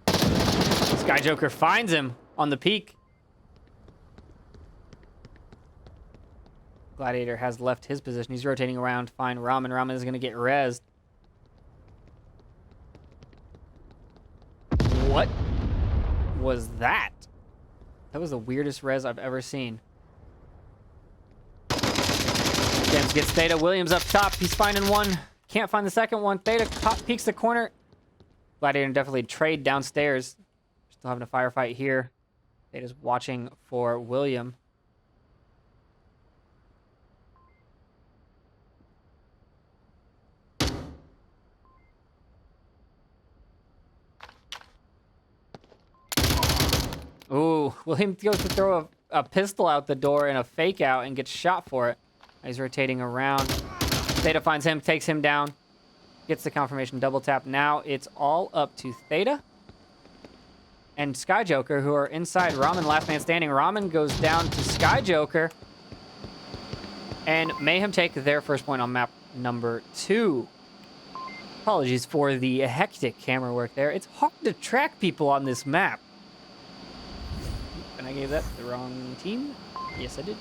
Sky Joker finds him on the peak. Gladiator has left his position. He's rotating around to find Ramen. Ramen is going to get rezzed. What was that? That was the weirdest res I've ever seen. James gets Theta. Williams up top. He's finding one. Can't find the second one. Theta peeks the corner. Gladiator definitely trade downstairs. Still having a firefight here. Theta's watching for William. Ooh, William goes to throw a pistol out the door and a fake out and gets shot for it. He's rotating around. Theta finds him, takes him down. Gets the confirmation double tap. Now it's all up to Theta and Sky Joker, who are inside Ramen, last man standing. Ramen goes down to Sky Joker. And Mayhem take their first point on map number 2. Apologies for the hectic camera work there. It's hard to track people on this map. And I gave that to the wrong team. Yes, I did.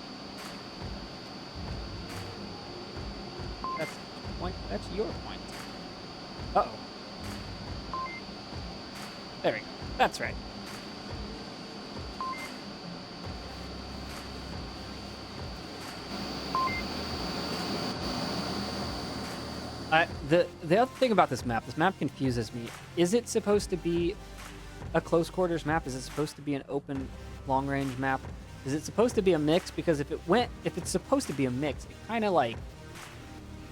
That's the point. That's your point. Uh-oh. There we go. That's right. The other thing about this map confuses me. Is it supposed to be a close quarters map? Is it supposed to be an open long range map? Is it supposed to be a mix? Because if it's supposed to be a mix, it kind of like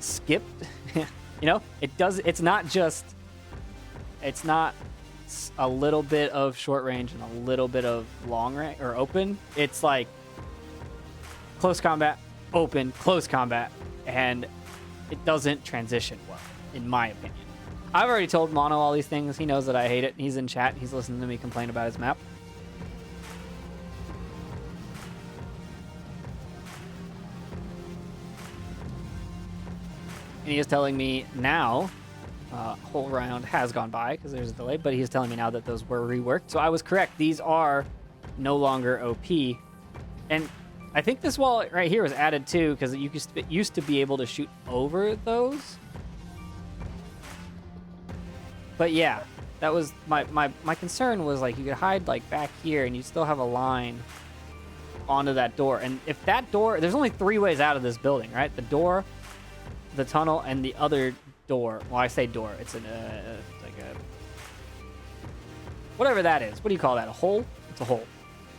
skipped. You know, it's not a little bit of short range and a little bit of long range or open. It's like close combat, open, close combat, and it doesn't transition well, in my opinion. I've already told Mono all these things. He knows that I hate it. He's in chat. He's listening to me complain about his map. And he is telling me now, whole round has gone by because there's a delay, but he is telling me now that those were reworked. So I was correct. These are no longer OP. And I think this wall right here was added too because it used to be able to shoot over those. But yeah, that was my concern was like you could hide like back here and you still have a line onto that door. And if that door, there's only 3 ways out of this building, right? The door, the tunnel, and the other door. Well, I say door. It's like a whatever that is. What do you call that? A hole? It's a hole.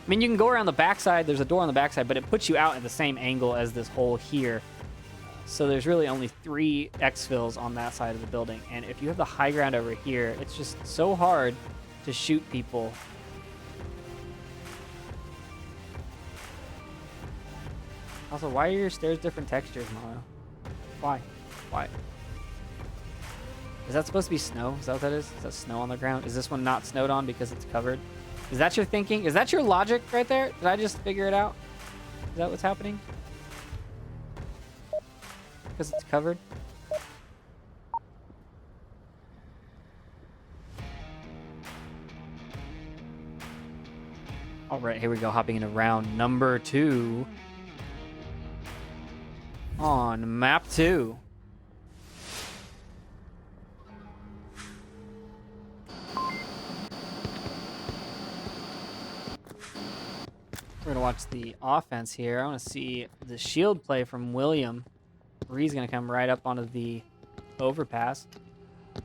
I mean, you can go around the backside. There's a door on the backside, but it puts you out at the same angle as this hole here. So there's really only 3 exfils on that side of the building. And if you have the high ground over here, it's just so hard to shoot people. Also, why are your stairs different textures, Milo? Why? Why? Is that supposed to be snow? Is that what that is? Is that snow on the ground? Is this one not snowed on because it's covered? Is that your thinking? Is that your logic right there? Did I just figure it out? Is that what's happening? Because it's covered? All right, here we go. Hopping into round number 2 on map 2. We're gonna watch the offense here. I want to see the shield play from William. He's gonna come right up onto the overpass.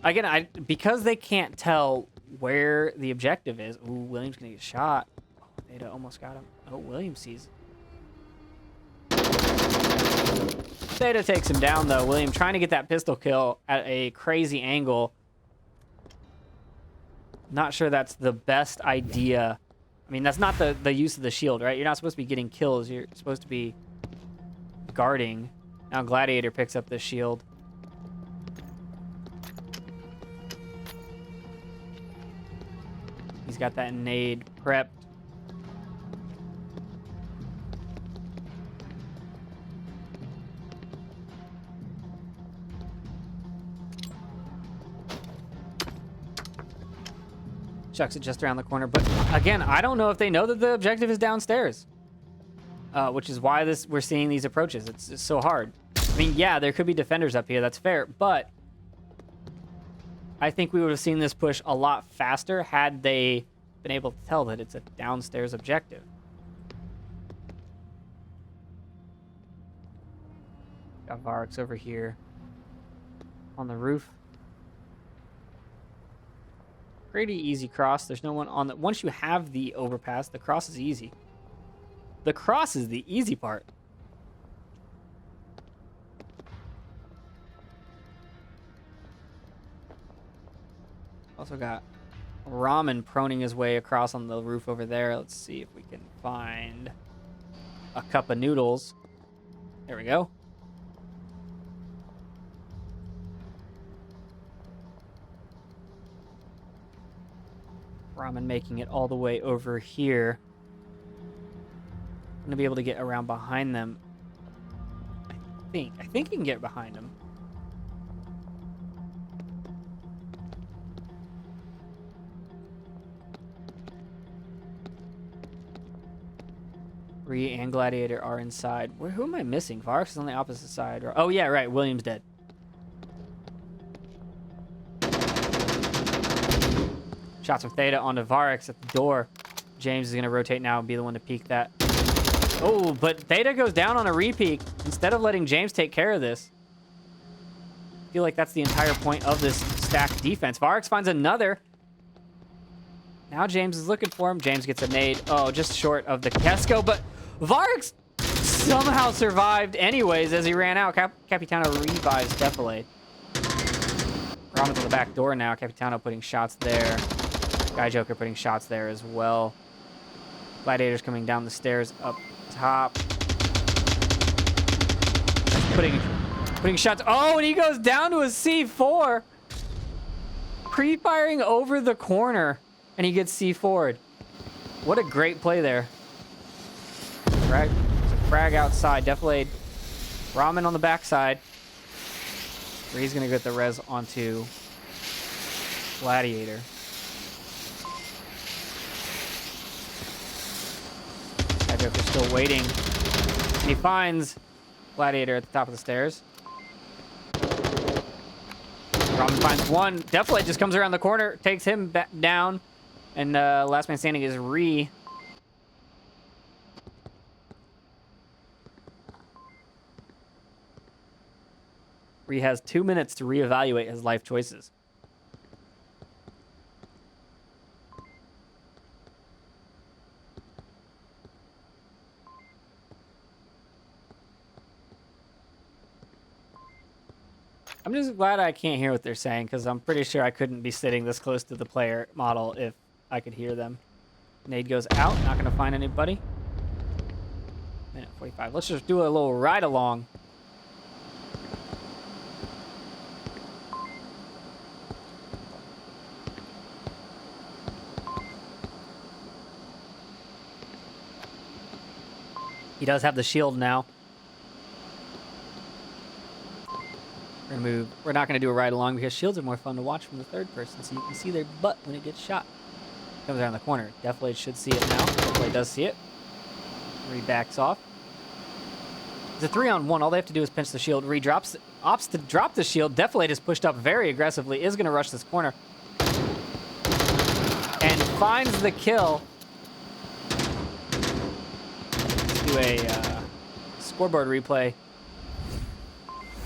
Again, because they can't tell where the objective is. Ooh, William's gonna get shot. Oh, Theta almost got him. Oh, William sees. Theta takes him down though. William trying to get that pistol kill at a crazy angle. Not sure that's the best idea. I mean, that's not the use of the shield, right? You're not supposed to be getting kills. You're supposed to be guarding. Now Gladiator picks up the shield. He's got that nade prepped. Chucks it just around the corner. But again, I don't know if they know that the objective is downstairs. Which is why we're seeing these approaches. It's so hard. I mean, yeah, there could be defenders up here. That's fair. But I think we would have seen this push a lot faster had they been able to tell that it's a downstairs objective. Got Varix over here on the roof. Pretty easy cross. There's no one on the... Once you have the overpass, the cross is easy. The cross is the easy part. Also got Ramen proning his way across on the roof over there. Let's see if we can find a cup of noodles. There we go. Ramen making it all the way over here. I'm gonna be able to get around behind them. I think you can get behind them. Ree and Gladiator are inside. Who am I missing? Varix is on the opposite side. Oh yeah, right. William's dead. Shots from Theta onto Varix at the door. James is going to rotate now and be the one to peek that. Oh, but Theta goes down on a re-peek instead of letting James take care of this. I feel like that's the entire point of this stacked defense. Varix finds another. Now James is looking for him. James gets a nade. Oh, just short of the Kesko, but Varix somehow survived anyways as he ran out. Capitano revives Defilade. Ramen's on the back door now. Capitano putting shots there. Guy Joker putting shots there as well. Gladiator's coming down the stairs up top. Putting shots. Oh, and he goes down to a C4. Pre-firing over the corner. And he gets C4'd. What a great play there. Frag. There's a frag outside. Defilade. Ramen on the backside. Where he's going to get the res onto Gladiator. Joker's still waiting. And he finds Gladiator at the top of the stairs. Ramen finds one. Deflate just comes around the corner, takes him back down. And last man standing is Ree. Ree has 2 minutes to reevaluate his life choices. I'm just glad I can't hear what they're saying, because I'm pretty sure I couldn't be sitting this close to the player model if I could hear them. Nade goes out, not going to find anybody. Minute 45. Let's just do a little ride along. He does have the shield now. We're not going to do a ride along because shields are more fun to watch from the third person, so you can see their butt when it gets shot. Comes around the corner. Definitely should see it now. Definitely does see it. Ree backs off. It's a 3-on-1. All they have to do is pinch the shield. Ree opts to drop the shield. Definitely is pushed up very aggressively. Is going to rush this corner. And finds the kill. Let's do a scoreboard replay.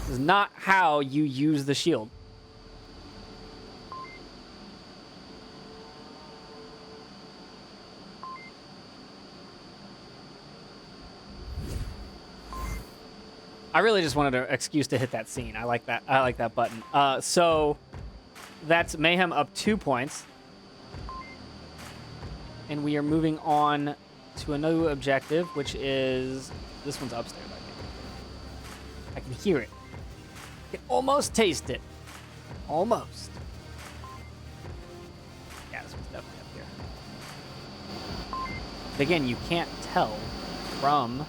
This is not how you use the shield. I really just wanted an excuse to hit that scene. I like that. I like that button. So that's Mayhem up 2 points. And we are moving on to a new objective, which is... This one's upstairs, I think. I can hear it. I can almost taste it. Almost. Yeah, this one's definitely up here. But again, you can't tell from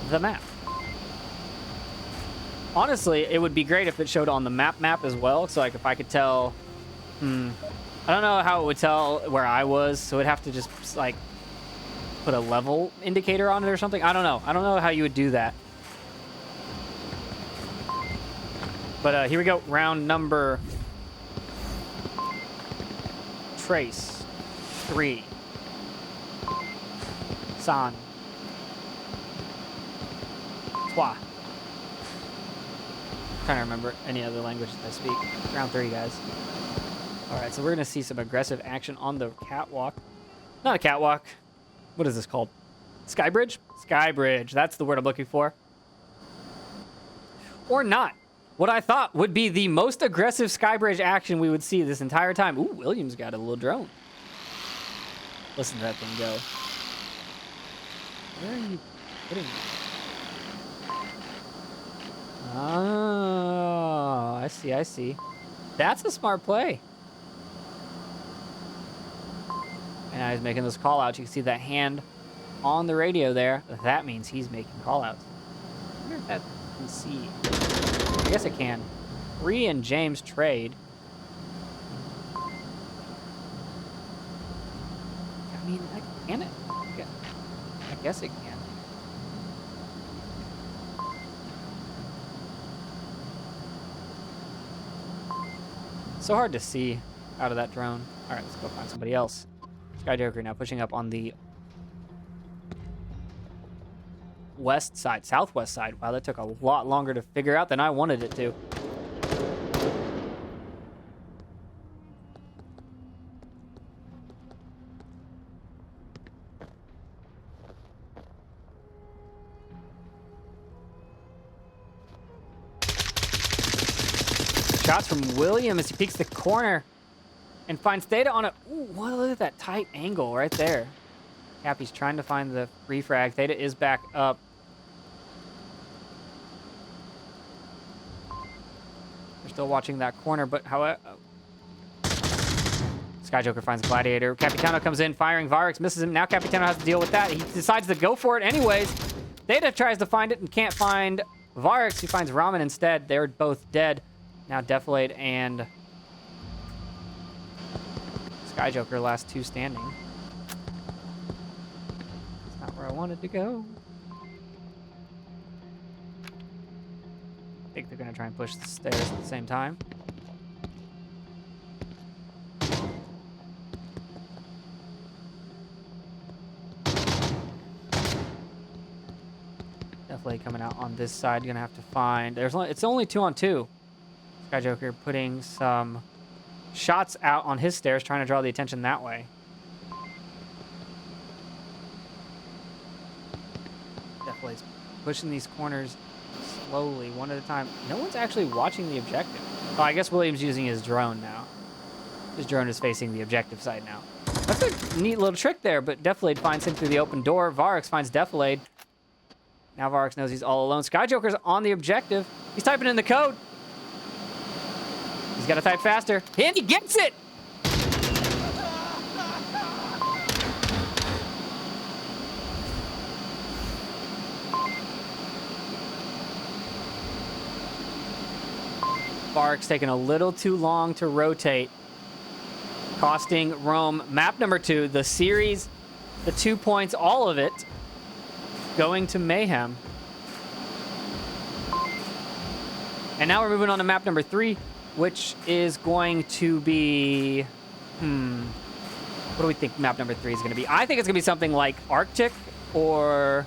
the map. Honestly, it would be great if it showed on the map as well. So, like, if I could tell... I don't know how it would tell where I was, so it'd have to just, like, put a level indicator on it or something. I don't know. I don't know how you would do that. But here we go. Round number... Trace. 3. San. Trois. Trying to remember any other languages I speak. Round 3, guys. All right, so we're gonna see some aggressive action on the catwalk. Not a catwalk. What is this called? Skybridge? Skybridge. That's the word I'm looking for. Or not. What I thought would be the most aggressive Skybridge action we would see this entire time. Ooh, Williams got a little drone. Listen to that thing go. Where are you putting it? Oh, I see, I see. That's a smart play. And now he's making those call-outs. You can see that hand on the radio there. That means he's making call-outs. I wonder if that can see. I guess it can. Ree and James trade. I mean, can it? I guess it can. So hard to see out of that drone. All right, let's go find somebody else. Sky Joker now pushing up on the west side, southwest side. Wow, that took a lot longer to figure out than I wanted it to. Shots from William as he peeks the corner and finds Theta on a... Ooh, look at that tight angle right there. Cappy's trying to find the refrag. Theta is back up. They're still watching that corner, but however... Sky Joker finds Gladiator. Capitano comes in, firing. Varix misses him. Now Capitano has to deal with that. He decides to go for it anyways. Theta tries to find it and can't find Varix. He finds Ramen instead. They're both dead. Now Deflate and Sky Joker, last two standing. That's not where I wanted to go. I think they're going to try and push the stairs at the same time. Definitely coming out on this side. Gonna have to find. It's only 2-on-2. Sky Joker putting some shots out on his stairs, trying to draw the attention that way. Definitely pushing these corners slowly, one at a time. No one's actually watching the objective. Oh, I guess William's using his drone now. His drone is facing the objective side now. That's a neat little trick there, but Defilade finds him through the open door. Varix finds Defilade. Now Varix knows he's all alone. Sky Joker's on the objective. He's typing in the code. He's got to type faster. And he gets it! Varix taking a little too long to rotate, costing Rome map number 2, the series, the 2 points, all of it, going to Mayhem. And now we're moving on to map number 3, which is going to be, what do we think map number 3 is going to be? I think it's going to be something like Arctic or,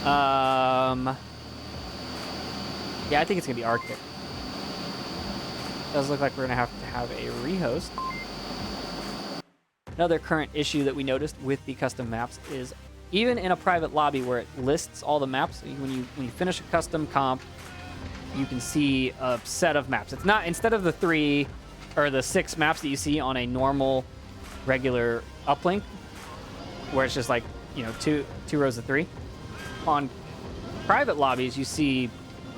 yeah, I think it's going to be Arctic. Does look like we're going to have a rehost. Another current issue that we noticed with the custom maps is even in a private lobby where it lists all the maps, when you finish a custom comp, you can see a set of maps. It's not, instead of the 3 or the 6 maps that you see on a normal, regular uplink, where it's just like, you know, two rows of 3. On private lobbies, you see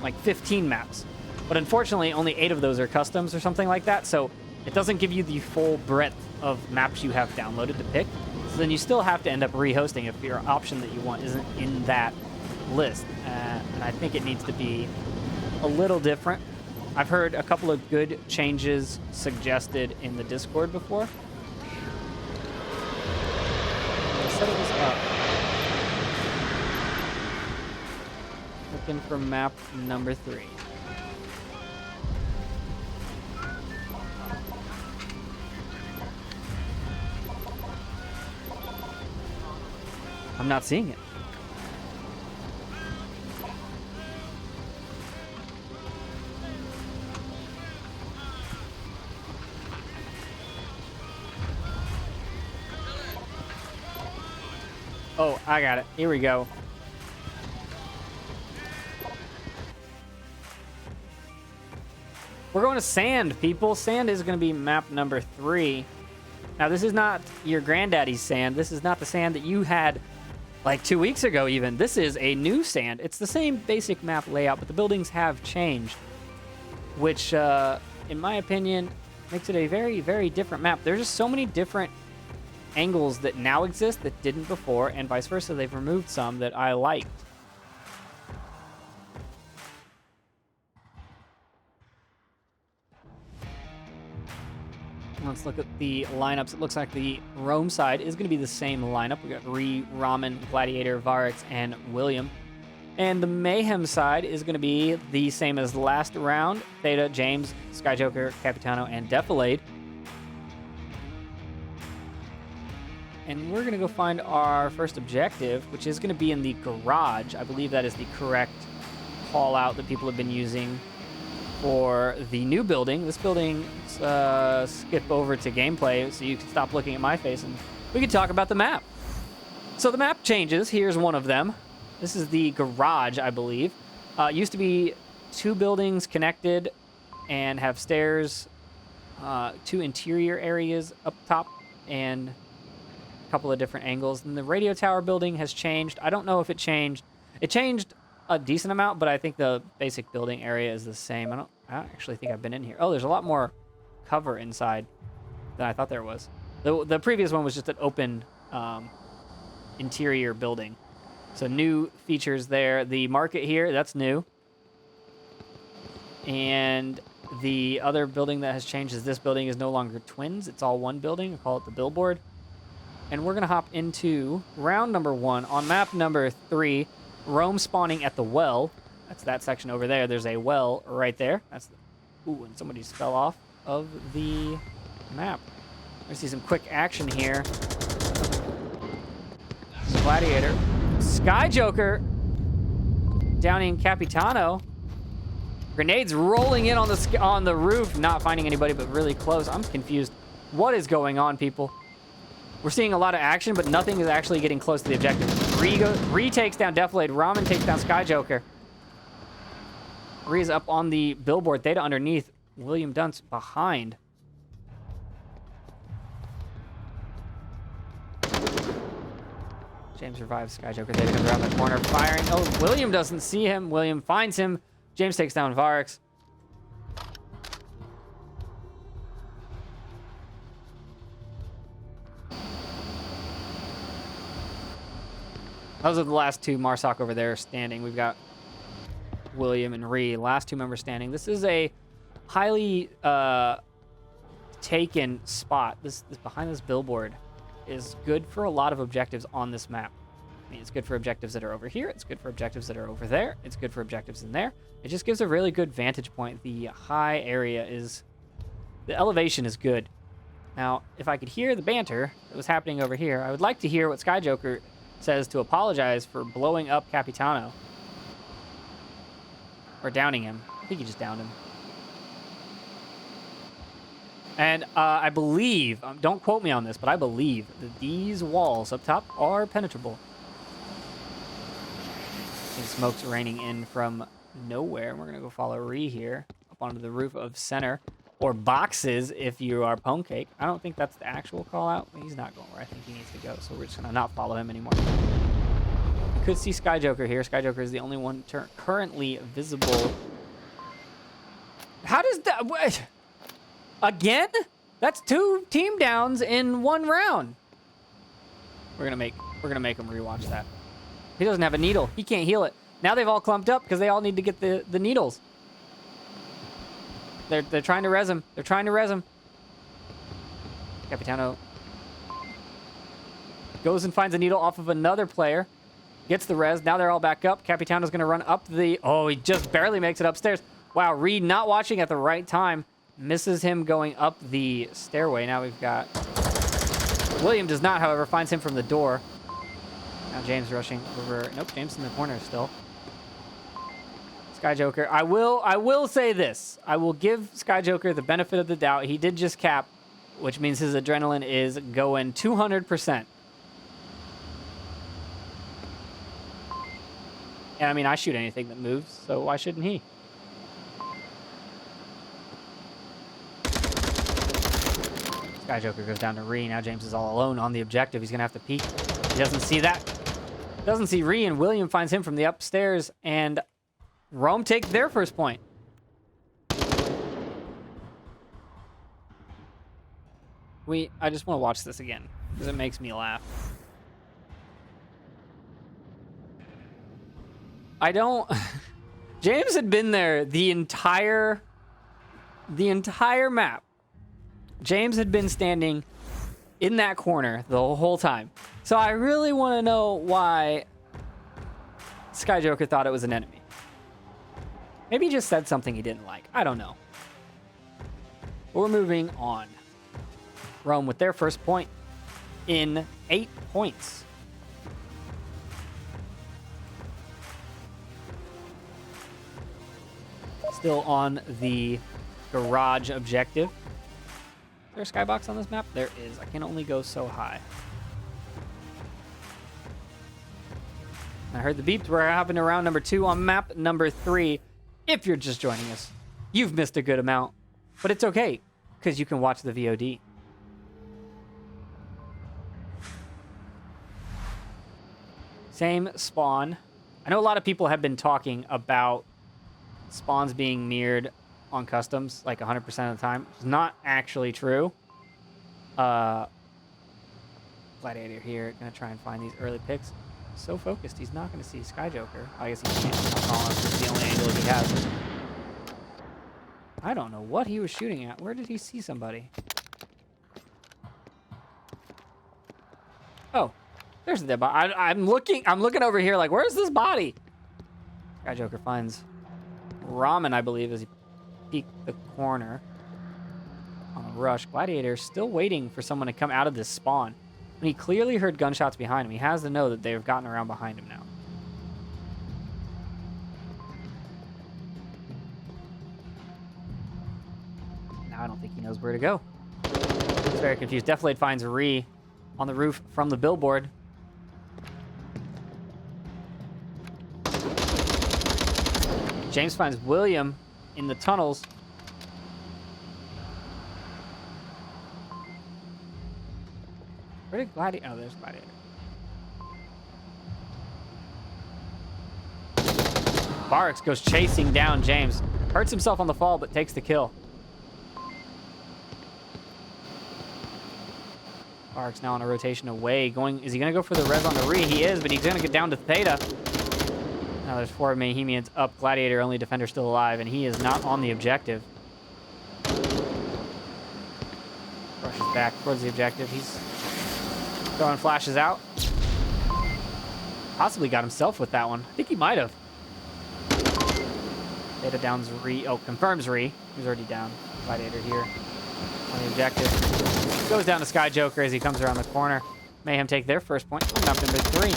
like 15 maps. But unfortunately, only 8 of those are customs or something like that, so it doesn't give you the full breadth of maps you have downloaded to pick. So then you still have to end up rehosting if your option that you want isn't in that list. And I think it needs to be a little different. I've heard a couple of good changes suggested in the Discord before. Let's set this up. Looking for map number 3. I'm not seeing it. Oh, I got it. Here we go. We're going to Sand, people. Sand is going to be map number 3. Now, this is not your granddaddy's sand. This is not the sand that you had like 2 weeks ago even. This is a new sand. It's the same basic map layout, but the buildings have changed, which, in my opinion, makes it a very, very different map. There's just so many different angles that now exist that didn't before, and vice versa. They've removed some that I liked. Let's look at the lineups. It looks like the Rome side is going to be the same lineup. We got Ree, Ramen, Gladiator, Varix, and William. And the Mayhem side is going to be the same as the last round. Theta, James, Sky Joker, Capitano, and Defilade. And we're going to go find our first objective, which is going to be in the garage. I believe that is the correct call out that people have been using for the new building. This building, skip over to gameplay so you can stop looking at my face and we can talk about the map. So the map changes. Here's one of them. This is the garage, I believe. Used to be 2 buildings connected and have stairs, 2 interior areas up top, and a couple of different angles. And the radio tower building has changed. I don't know if it changed. It changed a decent amount, but I think the basic building area is the same. I don't actually think I've been in here. Oh, there's a lot more cover inside than I thought there was. The previous one was just an open interior building. So new features there. The market here, that's new. And the other building that has changed is this building is no longer twins. It's all one building. I call it the billboard. And we're going to hop into round number 1 on map number 3. Rome spawning at the well. That's that section over there. There's a well right there. That's ooh, and somebody just fell off of the map. I see some quick action here. Gladiator. Sky Joker downing Capitano. Grenades rolling in on the roof, not finding anybody, but really close. I'm confused. What is going on, people? We're seeing a lot of action, but nothing is actually getting close to the objective. Ree takes down Deflade. Ramen takes down Sky Joker. Ree's up on the billboard. Theta underneath. William Dunce behind. James revives Sky Joker. Theta comes around the corner, firing. Oh, William doesn't see him. William finds him. James takes down Varix. Those are the last two Marsoc over there standing. We've got William and Ree, last two members standing. This is a highly taken spot. This behind this billboard is good for a lot of objectives on this map. I mean, it's good for objectives that are over here. It's good for objectives that are over there. It's good for objectives in there. It just gives a really good vantage point. The high area is, the elevation is good. Now, if I could hear the banter that was happening over here, I would like to hear what Sky Joker says to apologize for blowing up Capitano. Or downing him. I think he just downed him. And I believe, don't quote me on this, but I believe that these walls up top are penetrable. And smoke's raining in from nowhere. We're going to go follow Ree here up onto the roof of center. Or boxes if you are Pone Cake. I don't think that's the actual call out. He's not going where I think he needs to go, so we're just going to not follow him anymore. You could see Sky Joker here. Sky Joker is the only one currently visible. How does that... What? Again? That's 2 team downs in 1 round. We're gonna make him rewatch that. He doesn't have a needle. He can't heal it. Now they've all clumped up because they all need to get the needles. They're trying to res him. They're trying to res him. Capitano goes and finds a needle off of another player. Gets the res. Now they're all back up. Capitano's going to run up the... Oh, he just barely makes it upstairs. Wow, Reed not watching at the right time. Misses him going up the stairway. Now we've got... William does not, however, finds him from the door. Now James rushing over... Nope, James in the corner still. Sky Joker. I will say this. I will give Sky Joker the benefit of the doubt. He did just cap, which means his adrenaline is going 200%. And I mean, I shoot anything that moves, so why shouldn't he? Sky Joker goes down to Ree. Now James is all alone on the objective. He's going to have to peek. He doesn't see that. Doesn't see Ree, and William finds him from the upstairs, and Rome takes their first point. I just want to watch this again because it makes me laugh. I don't... James had been there the entire map. James had been standing in that corner the whole time. So I really want to know why Sky Joker thought it was an enemy. Maybe he just said something he didn't like. I don't know. But we're moving on. Rome with their first point in 8 points. Still on the garage objective. Is there a skybox on this map? There is. I can only go so high. I heard the beeps. We're hopping around number 2 on map number 3. If you're just joining us, you've missed a good amount, but it's okay because you can watch the VOD. Same spawn. I know a lot of people have been talking about spawns being mirrored on customs like 100% of the time. It's not actually true. Gladiator here, gonna try and find these early picks. So focused, he's not gonna see Sky Joker. I guess he can't. It's the only angle he has. I don't know what he was shooting at. Where did he see somebody? Oh, there's the dead body. I'm looking over here like, where's this body? Sky Joker finds Ramen, I believe, as he peeked the corner on the rush. Gladiator still waiting for someone to come out of this spawn. And he clearly heard gunshots behind him. He has to know that they've gotten around behind him now. I don't think he knows where to go. He's very confused. Defilade finds Ree on the roof from the billboard. James finds William in the tunnels. Where did Gladiator? Oh, there's Gladiator. Barracks goes chasing down James. Hurts himself on the fall, but takes the kill. Barracks now on a rotation away. Is he going to go for the res on the Ree? He is, but he's going to get down to Theta. Now there's 4 Mayhemians up. Gladiator, only defender still alive, and he is not on the objective. Rushes back towards the objective. He's throwing flashes out. Possibly got himself with that one. I think he might have. Theta downs Ree. Oh, confirms Ree. He's already down. Gladiator here on the objective. Goes down to Sky Joker as he comes around the corner. Mayhem take their first point. Coming up into 3.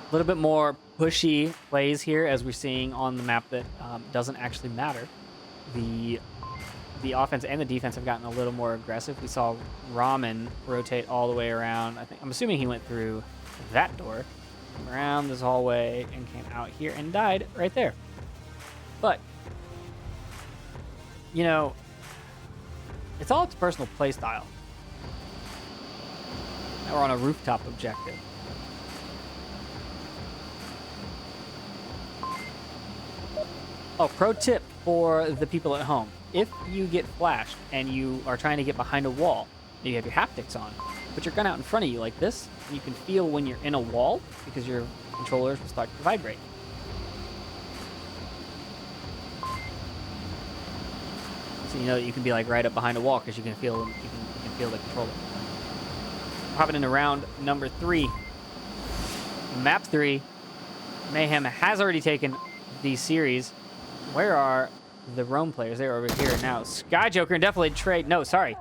A little bit more pushy plays here, as we're seeing on the map that doesn't actually matter. The offense and the defense have gotten a little more aggressive. We saw Ramen rotate all the way around. I'm assuming he went through that door, came around this hallway, and came out here and died right there. But, you know, it's all up to personal play style. Now we're on a rooftop objective. Oh, pro tip for the people at home. If you get flashed and you are trying to get behind a wall, you have your haptics on, put your gun out in front of you like this, and you can feel when you're in a wall because your controllers will start to vibrate. So you know that you can be like right up behind a wall because you can feel the controller. Hopping into round number 3. Map 3. Mayhem has already taken the series. Where are the Rome players? They're over here now. Sky Joker and Defilade trade. No, sorry.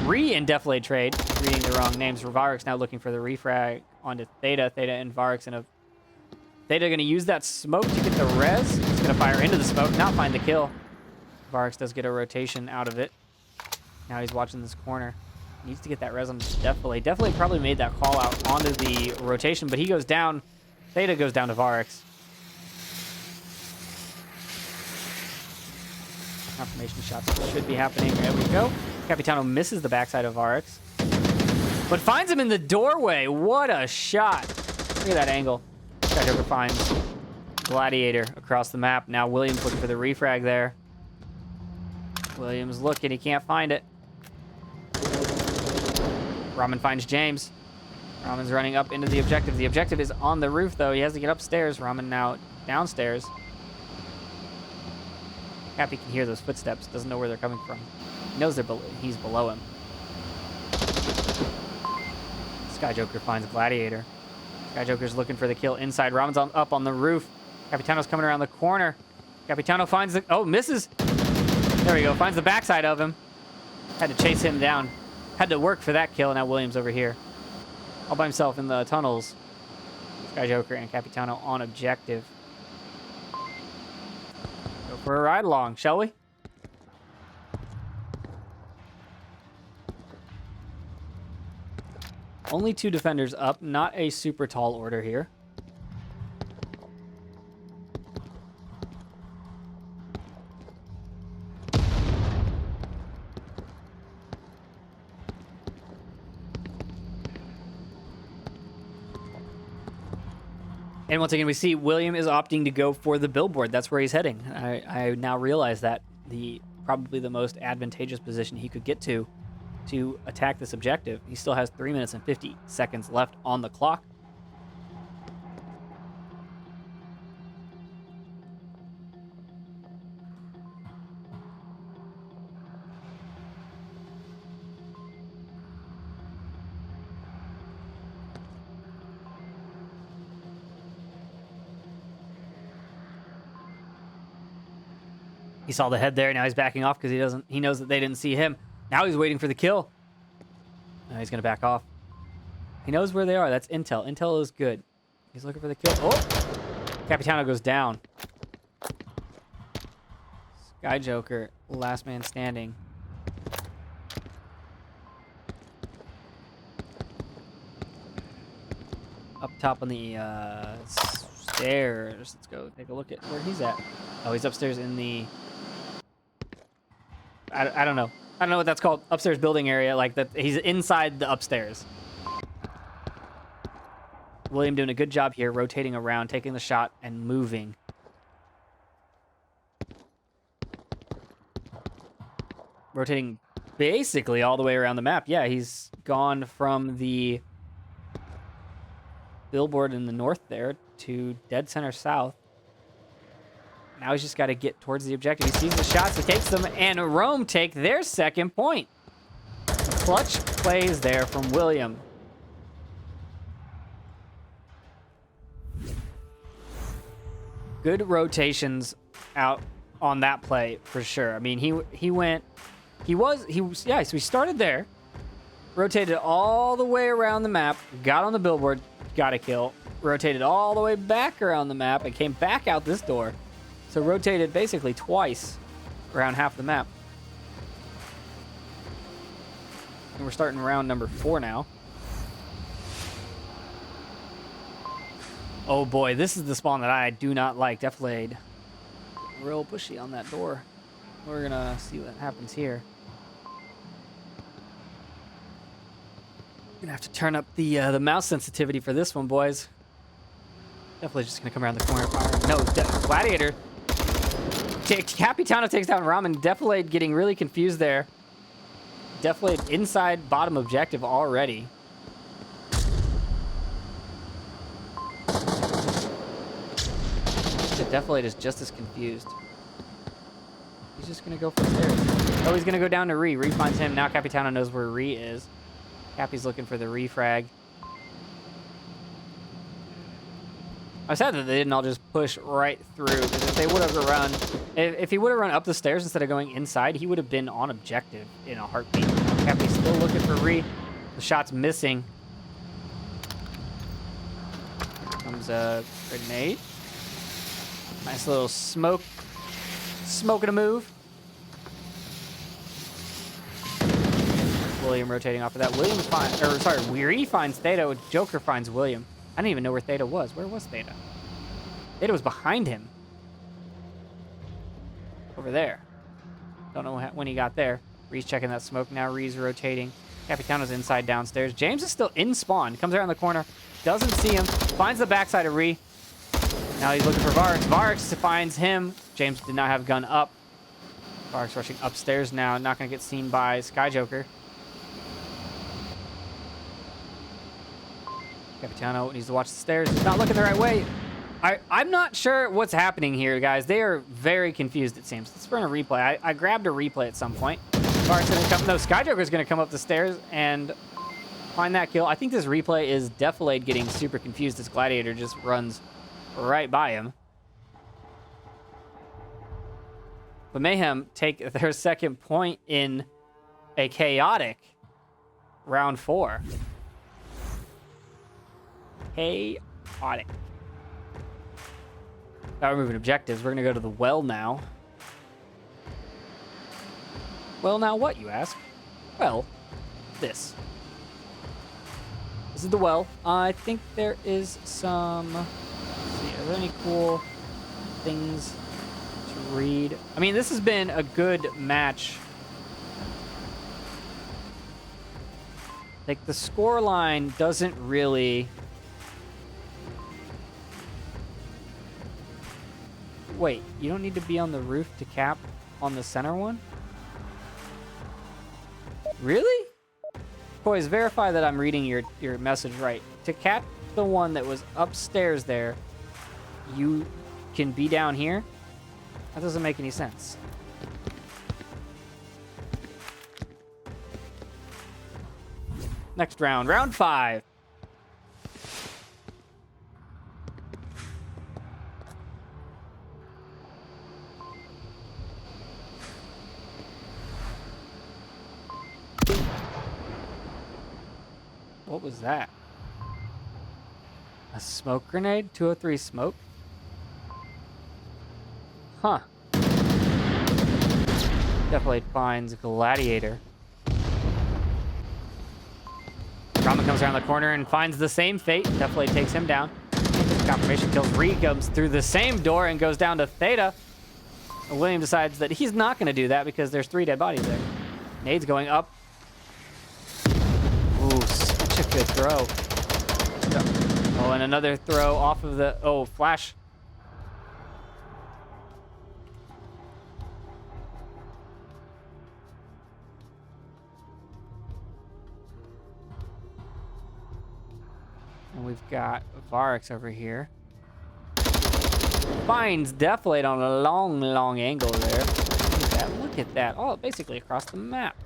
Ree and Defilade trade. Reading the wrong names. Varix now looking for the refrag onto Theta. Theta and Varix in a... Theta going to use that smoke to get the res. He's going to fire into the smoke, not find the kill. Varix does get a rotation out of it. Now he's watching this corner. Needs to get that res on Defilade. Defilade probably made that call out onto the rotation, but he goes down. Theta goes down to Varix. Confirmation shots should be happening. There we go. Capitano misses the backside of Varix, but finds him in the doorway. What a shot. Look at that angle. Sky Joker finds Gladiator across the map. Now Williams looking for the refrag there. Williams looking. He can't find it. Ramen finds James. Ramen's running up into the objective. The objective is on the roof, though. He has to get upstairs. Ramen now downstairs. Cappy can hear those footsteps. Doesn't know where they're coming from. He knows he's below him. Sky Joker finds Gladiator. Sky Joker's looking for the kill inside. Ramen's up on the roof. Capitano's coming around the corner. Capitano finds the... Oh, misses. There we go. Finds the backside of him. Had to chase him down. Had to work for that kill. Now Williams over here. All by himself in the tunnels. Sky Joker and Capitano on objective. Go for a ride along, shall we? Only 2 defenders up. Not a super tall order here. And once again, we see William is opting to go for the billboard. That's where he's heading. I now realize that probably the most advantageous position he could get to attack this objective. He still has 3 minutes and 50 seconds left on the clock. He saw the head there. Now he's backing off because he knows that they didn't see him. Now he's waiting for the kill. Now he's going to back off. He knows where they are. That's intel. Intel is good. He's looking for the kill. Oh! Capitano goes down. Sky Joker, last man standing. Up top on the stairs. Let's go take a look at where he's at. Oh, he's upstairs in the... I don't know. I don't know what that's called. Upstairs building area. Like that. He's inside the upstairs. William doing a good job here, rotating around, taking the shot, and moving. Rotating basically all the way around the map. Yeah, he's gone from the billboard in the north there to dead center south. Now he's just got to get towards the objective. He sees the shots, he takes them, and Rome take their second point. Clutch plays there from William. Good rotations out on that play for sure. I mean, so we started there, rotated all the way around the map, got on the billboard, got a kill, rotated all the way back around the map, and came back out this door. So rotated basically twice around half the map. And we're starting round number 4 now. Oh boy, this is the spawn that I do not like. Deflade. Real pushy on that door. We're gonna see what happens here. Gonna have to turn up the mouse sensitivity for this one, boys. Definitely just gonna come around the corner. Fire. No, Gladiator. Capitano takes down Ramen. Deflade getting really confused there. Deflade inside bottom objective already. Deflade is just as confused. He's just gonna go for the stairs. Oh, he's gonna go down to Ree. Ree finds him. Now Capitano knows where Ree is. Cappy's looking for the refrag. I'm sad that they didn't all just push right through, because if they would have run, if he would have run up the stairs instead of going inside, he would have been on objective in a heartbeat. Cappy's still looking for Ree. The shot's missing. Here comes a grenade. Nice little smoke. Smoking a move. William rotating off of that. Ree finds Theta. Joker finds William. I didn't even know where Theta was. Where was Theta? Theta was behind him. Over there. Don't know when he got there. Ree's checking that smoke now. Ree's rotating. Capitano's inside downstairs. James is still in spawn. Comes around the corner. Doesn't see him. Finds the backside of Ree. Now he's looking for Varix. Varix finds him. James did not have gun up. Varix rushing upstairs now. Not going to get seen by Sky Joker. Capitano needs to watch the stairs. He's not looking the right way. I'm not sure what's happening here, guys. They are very confused, it seems. Let's run a replay. I grabbed a replay at some point. Varix going to come. No, Sky Joker's going to come up the stairs and find that kill. I think this replay is Deflade getting super confused as Gladiator just runs right by him. But Mayhem take their second point in a chaotic round 4. Chaotic. Now we're moving objectives. We're going to go to the well now. Well, now what, you ask? Well, this. This is the well. I think there is some... Let's see, are there any cool things to read? I mean, this has been a good match. Like, the score line doesn't really... Wait, you don't need to be on the roof to cap on the center one? Really? Boys, verify that I'm reading your message right. To cap the one that was upstairs there, you can be down here? That doesn't make any sense. Next round, round 5. What was that? A smoke grenade? 203 smoke? Huh. Definitely finds Gladiator. Ramen comes around the corner and finds the same fate. Definitely takes him down. Confirmation kills. Ree comes through the same door and goes down to Theta. William decides that he's not going to do that because there's 3 dead bodies there. Nade's going up. Ooh, such a good throw. Oh, and another throw off of the... Oh, flash. And we've got Varix over here. Finds Deflate on a long, long angle there. Look at that. Look at that. Oh, basically across the map.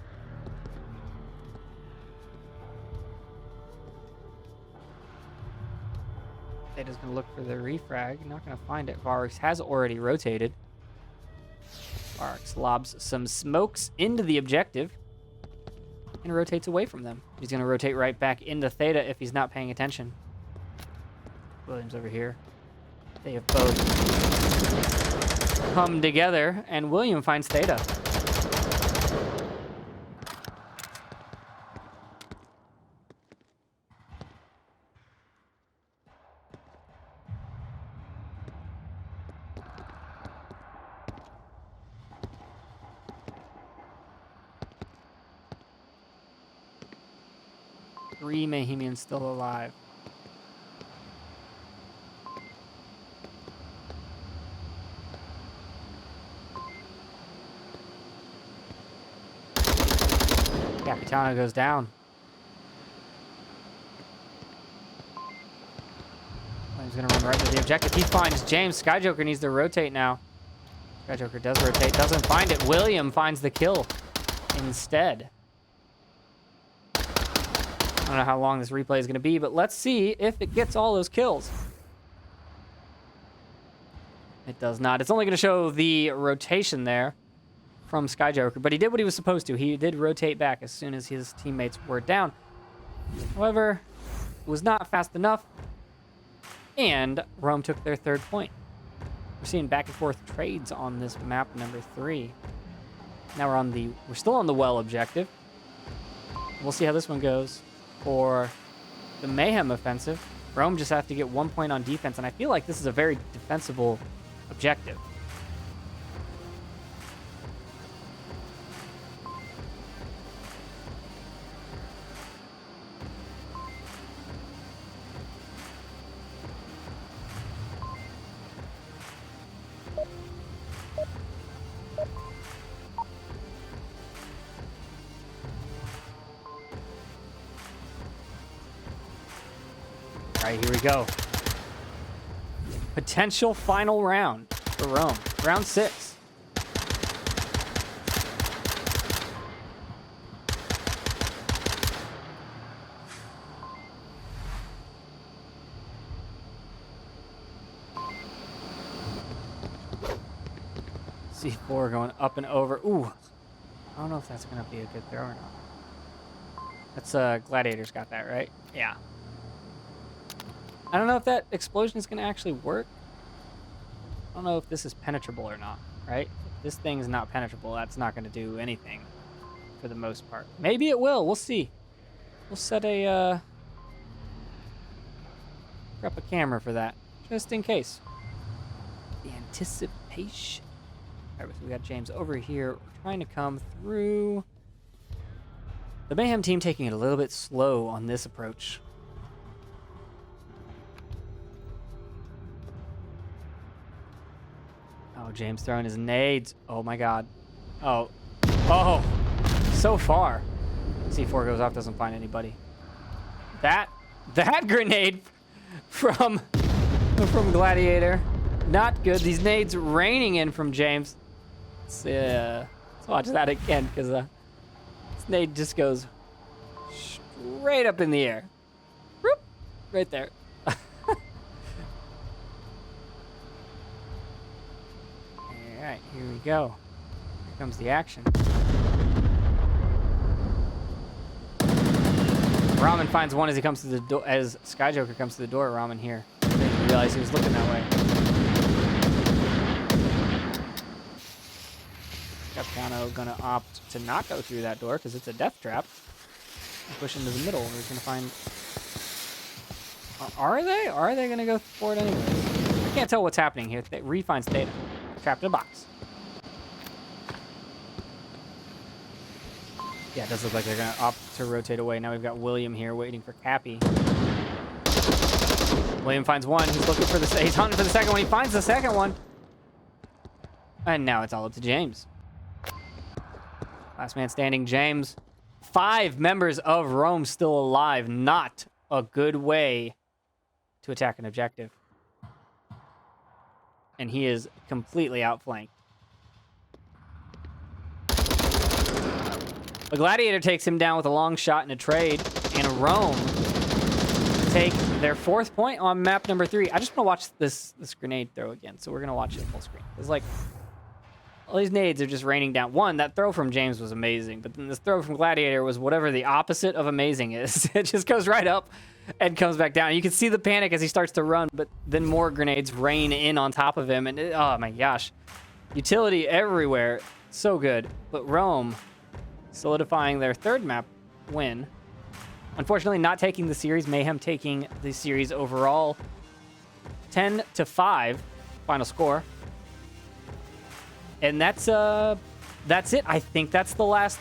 Theta's going to look for the refrag. Not going to find it. Varix has already rotated. Varix lobs some smokes into the objective and rotates away from them. He's going to rotate right back into Theta if he's not paying attention. Williams over here. They have both come together, and William finds Theta. Three Mayhemians still alive. Capitano goes down. He's gonna run right to the objective. He finds James. Skyjoker needs to rotate now. Skyjoker does rotate, doesn't find it. William finds the kill instead. I don't know how long this replay is gonna be, but let's see if it gets all those kills. It does not. It's only gonna show the rotation there from Skyjoker, but he did what he was supposed to. He did rotate back as soon as his teammates were down. However, it was not fast enough, and Rome took their 3rd point. We're seeing back and forth trades on this map number 3. Now we're still on the well objective. We'll see how this one goes for the Mayhem offensive. Rome just have to get 1 point on defense, and I feel like this is a very defensible objective. All right, here we go. Potential final round for Rome. Round 6. C4 going up and over. Ooh. I don't know if that's going to be a good throw or not. That's Gladiator's got that, right? Yeah. I don't know if that explosion is going to actually work. I don't know if this is penetrable or not, right? If this thing's not penetrable, that's not going to do anything for the most part. Maybe it will. We'll see. We'll set a up a camera for that, just in case. The anticipation. All right, so we got James over here. We're trying to come through. The Mayhem team taking it a little bit slow on this approach. Oh, James throwing his nades. Oh my God. Oh. Oh. So far. C4 goes off, doesn't find anybody. That grenade from Gladiator. Not good. These nades raining in from James. Let's watch that again, because this nade just goes straight up in the air. Whoop, right there. Alright, here we go. Here comes the action. Ramen finds one as he comes to the door. As Sky Joker comes to the door, Ramen here. I didn't realize he was looking that way. Capcano gonna opt to not go through that door because it's a death trap. Push into the middle. We're gonna find. Are they? Are they gonna go for it anyways? I can't tell what's happening here. Ree finds Theta trapped in a box. Yeah, it does look like they're gonna opt to rotate away. Now we've got William here waiting for Cappy. William finds one. He's looking for he's hunting for the second one. He finds the second one. And now it's all up to James. Last man standing, James. 5 members of Rome still alive. Not a good way to attack an objective. And he is completely outflanked. The Gladiator takes him down with a long shot and a trade. And Rome take their 4th point on map number 3. I just want to watch this grenade throw again. So we're going to watch it full screen. It's like, all these nades are just raining down. One, that throw from James was amazing. But then this throw from Gladiator was whatever the opposite of amazing is. It just goes right up and comes back down. You can see the panic as he starts to run. But then more grenades rain in on top of him. And oh my gosh. Utility everywhere. So good. But Rome solidifying their 3rd map win. Unfortunately, not taking the series. Mayhem taking the series overall. 10-5 final score. And that's it. I think that's the last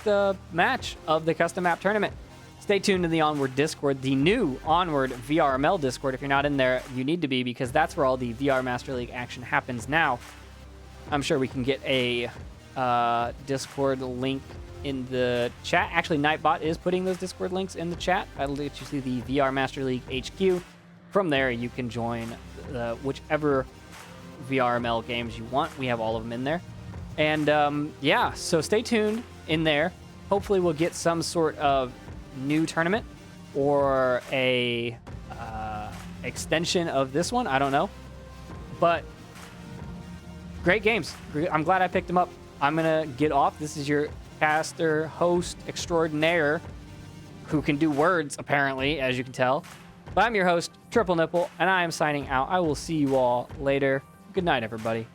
match of the custom map tournament. Stay tuned to the Onward Discord, the new Onward VRML Discord. If you're not in there, you need to be, because that's where all the VR Master League action happens now. I'm sure we can get a Discord link in the chat. Actually, Nightbot is putting those Discord links in the chat. That'll let you see the VR Master League HQ. From there, you can join whichever VRML games you want. We have all of them in there. And yeah, so stay tuned in there. Hopefully we'll get some sort of new tournament or a extension of this one. I don't know. But great games. I'm glad I picked them up. I'm going to get off. This is your caster, host extraordinaire, who can do words, apparently, as you can tell. But I'm your host, Triple Nipple, and I am signing out. I will see you all later. Good night, everybody.